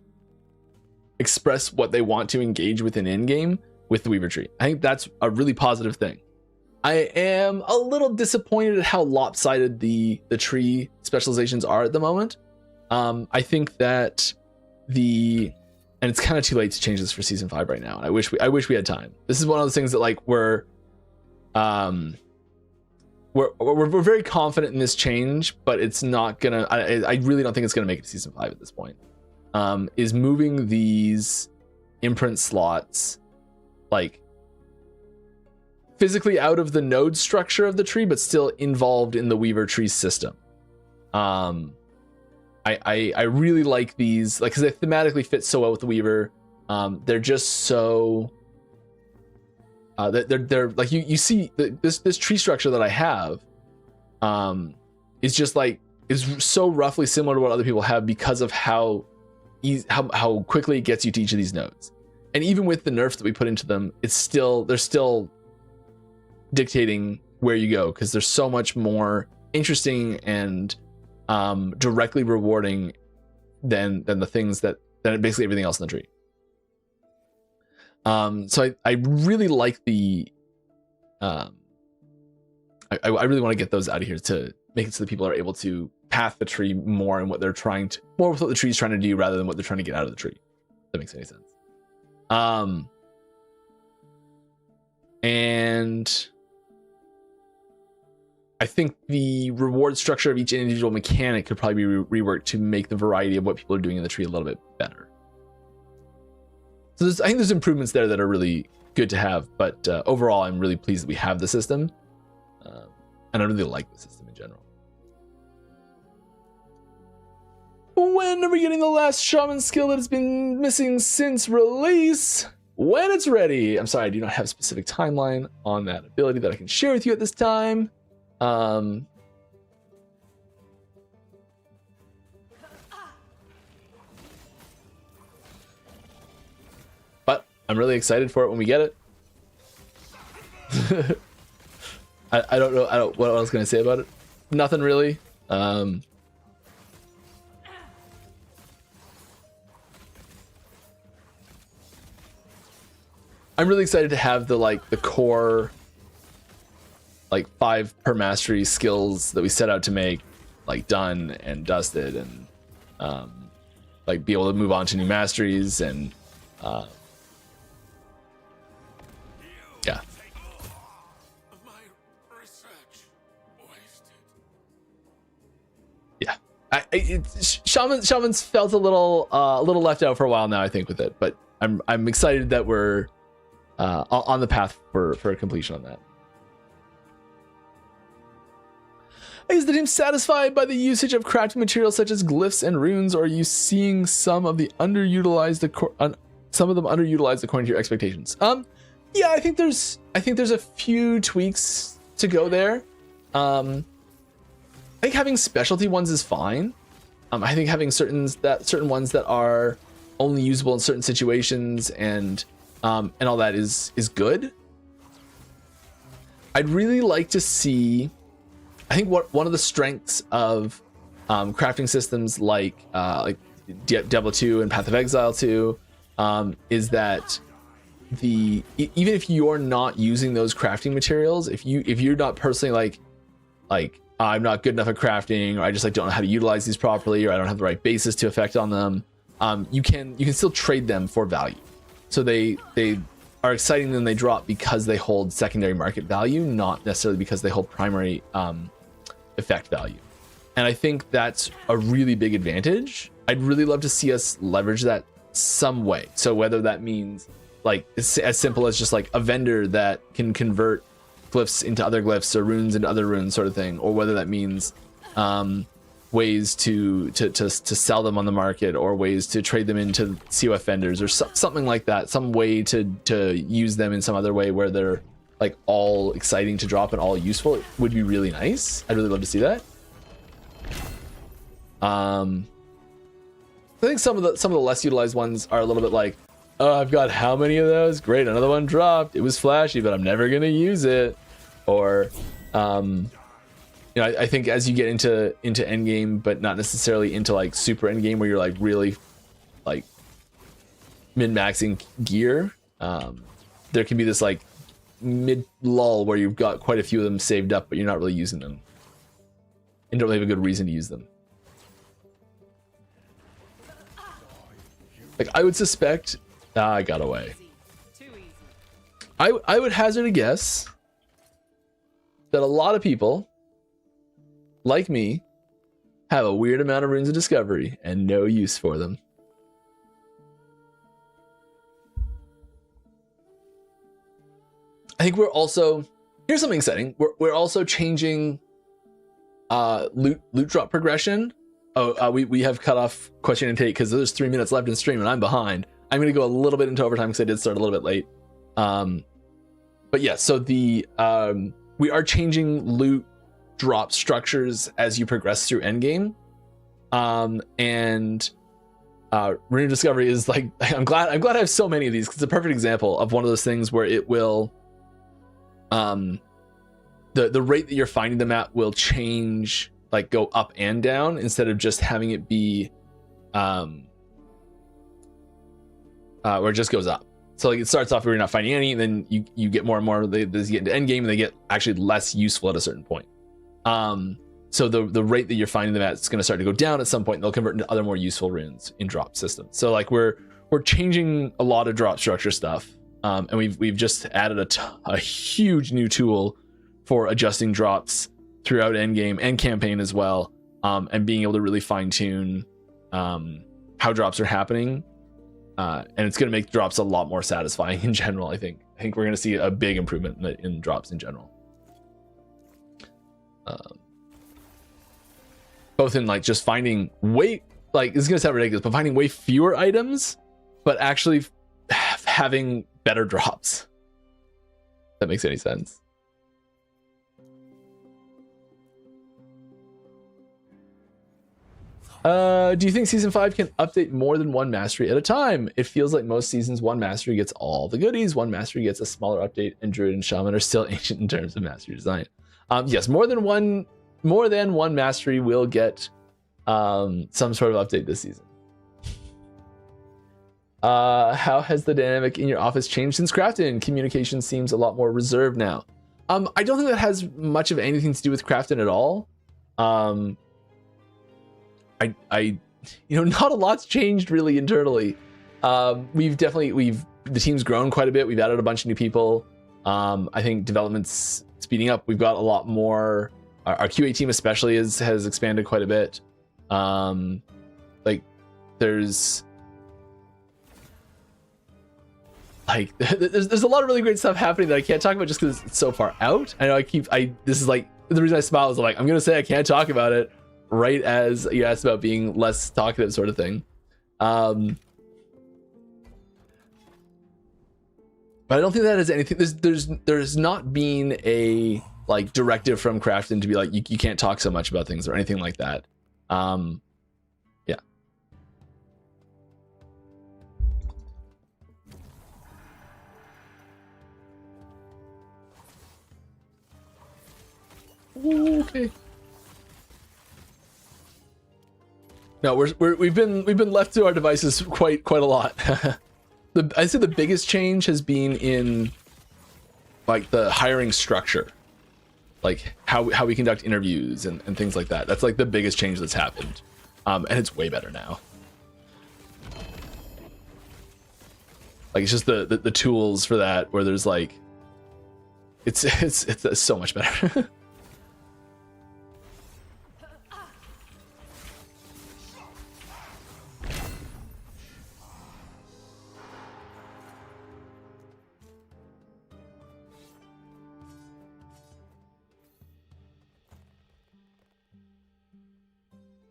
express what they want to engage with in Endgame with the Weaver tree. I think that's a really positive thing. I am a little disappointed at how lopsided the tree specializations are at the moment. I think that and it's kind of too late to change this for season 5 right now. And I wish we had time. This is one of those things that like we're very confident in this change, but it's not gonna. I really don't think it's gonna make it to season 5 at this point. Is moving these imprint slots like physically out of the node structure of the tree, but still involved in the Weaver tree system. I really like these, like, because they thematically fit so well with the Weaver. They're just so they're like you see this tree structure that I have is just like is so roughly similar to what other people have because of how quickly it gets you to each of these nodes. And even with the nerfs that we put into them, they're still dictating where you go, because they're so much more interesting and directly rewarding than the things that basically everything else in the tree. So I really like the I really want to get those out of here to make it so that people are able to path the tree more and what they're trying to, more with what the tree is trying to do rather than what they're trying to get out of the tree. If that makes any sense. And I think the reward structure of each individual mechanic could probably be reworked to make the variety of what people are doing in the tree a little bit better. So I think there's improvements there that are really good to have, but overall, I'm really pleased that we have the system, and I really like the system in general. When are we getting the last shaman skill that has been missing since release? When it's ready. I'm sorry, I do not have a specific timeline on that ability that I can share with you at this time. But I'm really excited for it when we get it. I don't know what I was going to say about it. Nothing really. I'm really excited to have the core 5 per mastery skills that we set out to make done and dusted, and be able to move on to new masteries and yeah. Yeah. Shaman's felt a little left out for a while now, I think, with it, but I'm excited that we're on the path for a completion on that. Is the team satisfied by the usage of crafting materials such as glyphs and runes, or are you seeing some of them underutilized according to your expectations? Yeah, I think there's a few tweaks to go there. I think having specialty ones is fine. I think having certain ones that are only usable in certain situations and all that is good. I'd really like to see. I think one of the strengths of crafting systems like Diablo 2 and Path of Exile 2, is that even if you're not using those crafting materials, if you're not personally like I'm not good enough at crafting, or I just like don't know how to utilize these properly, or I don't have the right basis to effect on them, you can still trade them for value. So they are exciting when they drop because they hold secondary market value, not necessarily because they hold primary effect value. And I think that's a really big advantage. I'd really love to see us leverage that some way. So whether that means like as simple as just like a vendor that can convert glyphs into other glyphs or runes into other runes sort of thing, or whether that means ways to sell them on the market, or ways to trade them into COF vendors, or something like that, some way to use them in some other way where they're like all exciting to drop and all useful. It would be really nice. I'd really love to see that. I think some of the less utilized ones are a little bit like, oh, I've got how many of those? Great, another one dropped. It was flashy, but I'm never gonna use it. Or, you know, I think as you get into endgame, but not necessarily into like super endgame, where you're like really like min-maxing gear, there can be this like mid lull where you've got quite a few of them saved up, but you're not really using them, and don't really have a good reason to use them. Like I would suspect, I got away. Too easy. I would hazard a guess that a lot of people, like me, have a weird amount of runes of discovery and no use for them. I think we're also, here's something exciting. We're also changing loot drop progression. Oh, we have cut off question and take because there's 3 minutes left in stream and I'm behind. I'm going to go a little bit into overtime because I did start a little bit late. But yeah, so we are changing loot drop structures as you progress through endgame. And rune of discovery is like, I'm glad I have so many of these, because it's a perfect example of one of those things where it will, the rate that you're finding them at will change, like go up and down, instead of just having it be where it just goes up. So like it starts off where you're not finding any, and then you get more and more, as you get into endgame, and they get actually less useful at a certain point. So the rate that you're finding them at is going to start to go down at some point, and they'll convert into other more useful runes in drop systems. So like we're changing a lot of drop structure stuff, and we've just added a huge new tool for adjusting drops throughout endgame and campaign as well, and being able to really fine tune how drops are happening, and it's going to make drops a lot more satisfying in general. I think we're going to see a big improvement in drops in general, both in like just finding way, like it's going to sound ridiculous, but finding way fewer items, but actually having better drops. If that makes any sense. Do you think season 5 can update more than one mastery at a time? It feels like most seasons one mastery gets all the goodies, one mastery gets a smaller update, and druid and shaman are still ancient in terms of mastery design. Yes, more than one mastery will get some sort of update this season. How has the dynamic in your office changed since Crafton? Communication seems a lot more reserved now. I don't think that has much of anything to do with Crafton at all. Not a lot's changed really internally. The team's grown quite a bit. We've added a bunch of new people. I think development's speeding up. We've got a lot more. Our QA team especially has expanded quite a bit. There's a lot of really great stuff happening that I can't talk about just because it's so far out. I know this is like the reason I smile is like I'm gonna say I can't talk about it right as you asked about being less talkative sort of thing. But I don't think that has anything. There's not been a like directive from Crafton to be like you can't talk so much about things or anything like that. Yeah. Okay. No, we've been left to our devices quite a lot. I'd say the biggest change has been in like the hiring structure, like how we conduct interviews and things like that. That's like the biggest change that's happened, and it's way better now. Like it's just the tools for that, where there's like it's so much better.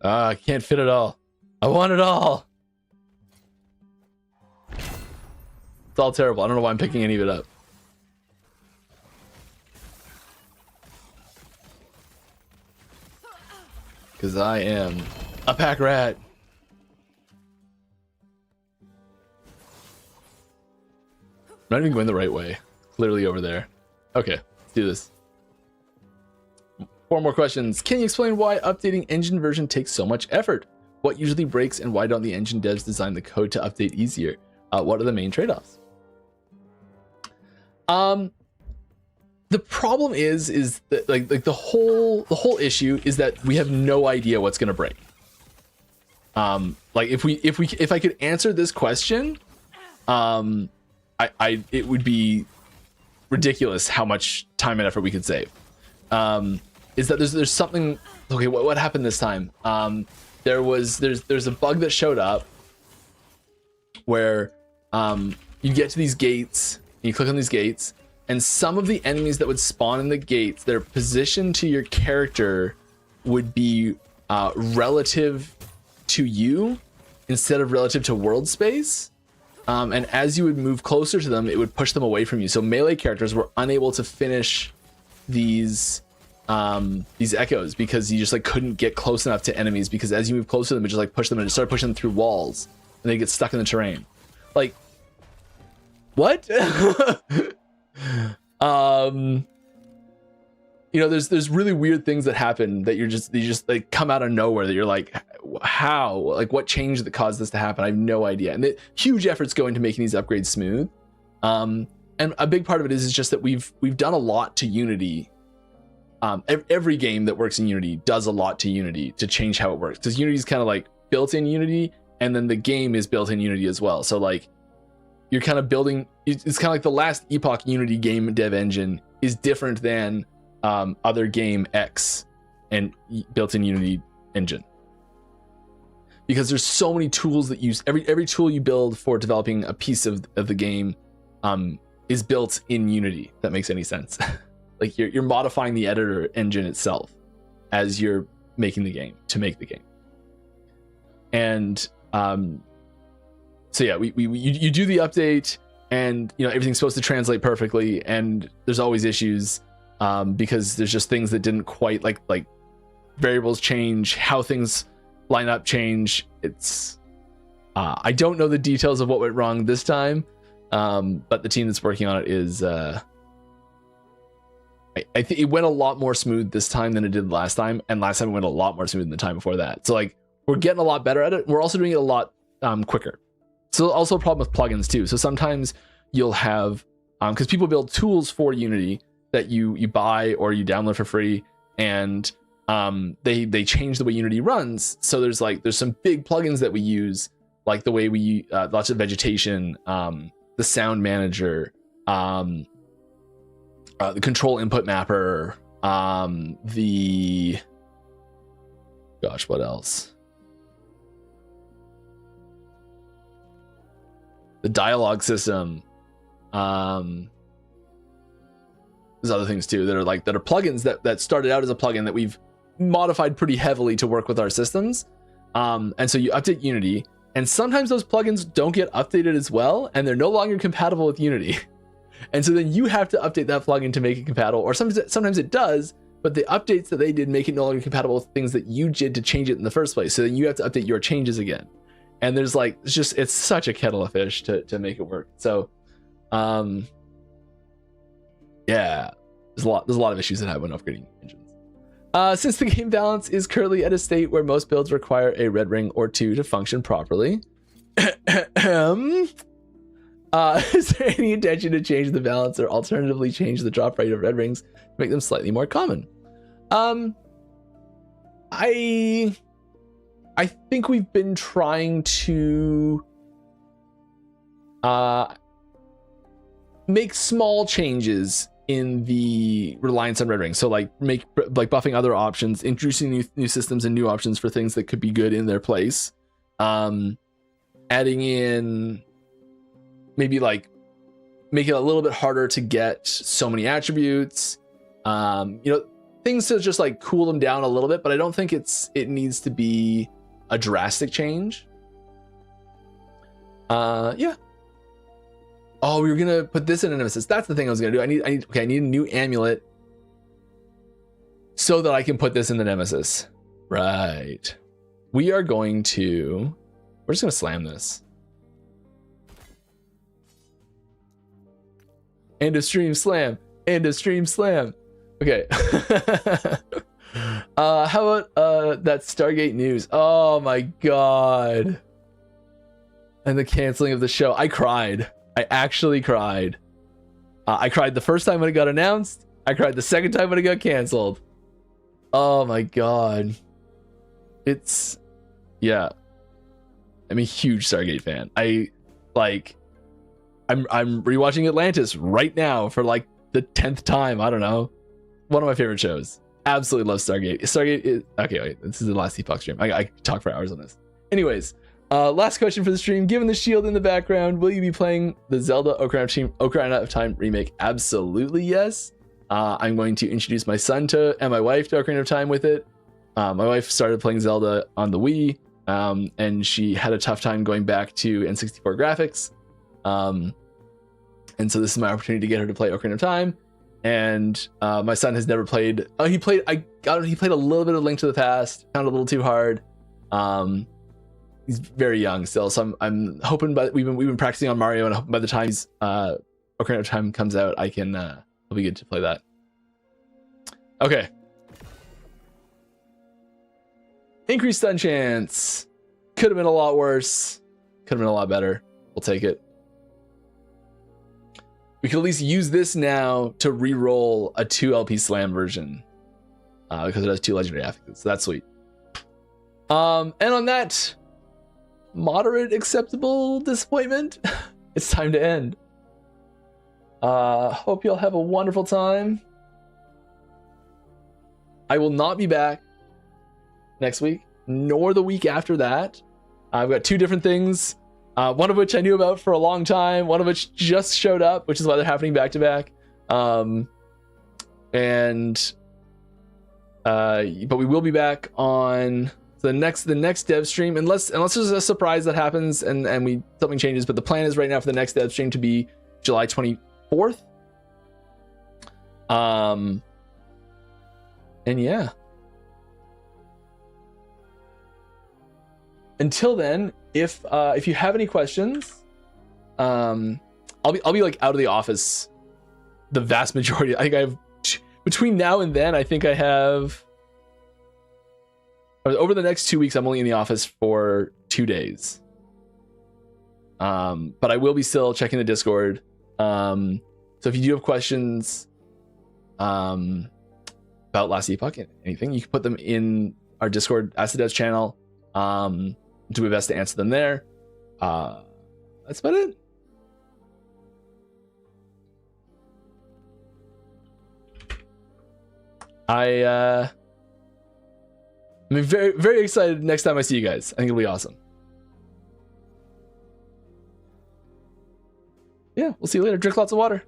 I can't fit it all. I want it all. It's all terrible. I don't know why I'm picking any of it up. Because I am a pack rat. I'm not even going the right way. Clearly over there. Okay, let's do this. 4 more questions. Can you explain why updating engine version takes so much effort? What usually breaks, and why don't the engine devs design the code to update easier? What are the main trade-offs? The problem is that like the whole issue is that we have no idea what's gonna break. Like if I could answer this question, it would be ridiculous how much time and effort we could save. Is that there's something. Okay, what happened this time? There's a bug that showed up where you get to these gates and you click on these gates, and some of the enemies that would spawn in the gates, their position to your character would be relative to you instead of relative to world space. And as you would move closer to them, it would push them away from you. So melee characters were unable to finish these echoes because you just like couldn't get close enough to enemies, because as you move closer to them, it just like push them and start pushing them through walls, and they get stuck in the terrain. Like, what? You know, there's really weird things that happen that you just like come out of nowhere, that you're like, how? Like, what changed that caused this to happen? I have no idea. And huge efforts go into making these upgrades smooth. And a big part of it is just that we've done a lot to Unity. Every game that works in Unity does a lot to Unity to change how it works, because Unity is kind of like built in Unity, and then the game is built in Unity as well. So like you're kind of building, it's kind of like the last Epoch Unity game dev engine is different than other game X and built in Unity engine, because there's so many tools that use every tool you build for developing a piece of the game is built in Unity. If that makes any sense. Like you're modifying the editor engine itself as you're making the game to make the game. And so yeah, you do the update, and you know everything's supposed to translate perfectly, and there's always issues because there's just things that didn't quite like variables change, how things line up change. It's I don't know the details of what went wrong this time, but the team that's working on it is I think it went a lot more smooth this time than it did last time, and last time it went a lot more smooth than the time before that. So like we're getting a lot better at it. We're also doing it a lot quicker. So also a problem with plugins too. So sometimes you'll have because people build tools for Unity that you buy or you download for free, and they change the way Unity runs. So there's some big plugins that we use, like the way we lots of vegetation, the sound manager, the control input mapper, what else? The dialogue system. There's other things too that are plugins that started out as a plugin that we've modified pretty heavily to work with our systems. And so you update Unity, and sometimes those plugins don't get updated as well, and they're no longer compatible with Unity. And so then you have to update that plugin to make it compatible, or sometimes it does, but the updates that they did make it no longer compatible with things that you did to change it in the first place. So then you have to update your changes again. And there's it's such a kettle of fish to make it work. So, yeah, there's a lot of issues that happen when upgrading engines. Since the game balance is currently at a state where most builds require a red ring or two to function properly, is there any intention to change the balance or alternatively change the drop rate of red rings to make them slightly more common? I think we've been trying to make small changes in the reliance on red rings. So like buffing other options, introducing new systems and new options for things that could be good in their place. Adding in maybe like make it a little bit harder to get so many attributes. Things to just like cool them down a little bit, but I don't think it needs to be a drastic change. Yeah. Oh, we were gonna put this in a nemesis. That's the thing I was gonna do. I need a new amulet so that I can put this in the nemesis. Right. We're just gonna slam this. End of stream slam. End of stream slam. Okay. How about that Stargate news? Oh my god. And the canceling of the show. I cried. I actually cried. I cried the first time when it got announced. I cried the second time when it got canceled. Oh my god. Yeah. I'm a huge Stargate fan. I'm rewatching Atlantis right now for like the 10th time. I don't know. One of my favorite shows. Absolutely love Stargate. Stargate is okay. Wait, this is the last Epoch stream. I could talk for hours on this. Anyways, last question for the stream. Given the shield in the background, will you be playing the Zelda Ocarina of Time remake? Absolutely yes. I'm going to introduce my son and my wife to Ocarina of Time with it. My wife started playing Zelda on the Wii, and she had a tough time going back to N64 graphics. And so this is my opportunity to get her to play Ocarina of Time. And my son has never played. He played a little bit of Link to the Past. Found it a little too hard. He's very young still, so I'm hoping. But we've been practicing on Mario, and hoping by the time Ocarina of Time comes out, I'll be good to play that. Okay. Increased stun chance. Could have been a lot worse. Could have been a lot better. We'll take it. We can at least use this now to re-roll a 2 LP slam version because it has 2 legendary affixes. So that's sweet. And on that moderate acceptable disappointment, it's time to end. Hope you'll have a wonderful time. I will not be back next week, nor the week after that. I've got 2 different things. One of which I knew about for a long time, one of which just showed up, which is why they're happening back to back. But we will be back on the next dev stream, unless there's a surprise that happens and something changes. But the plan is right now for the next dev stream to be July 24th. And yeah. Until then, if you have any questions, I'll be like out of the office the vast majority. I think I have between now and then. I think I have over the next 2 weeks. I'm only in the office for 2 days. But I will be still checking the Discord. So if you do have questions about Last Epoch, anything, you can put them in our Discord Ask the Devs channel. Do my best to answer them there. That's about it. I'm very, very excited next time I see you guys. I think it'll be awesome. Yeah, we'll see you later. Drink lots of water.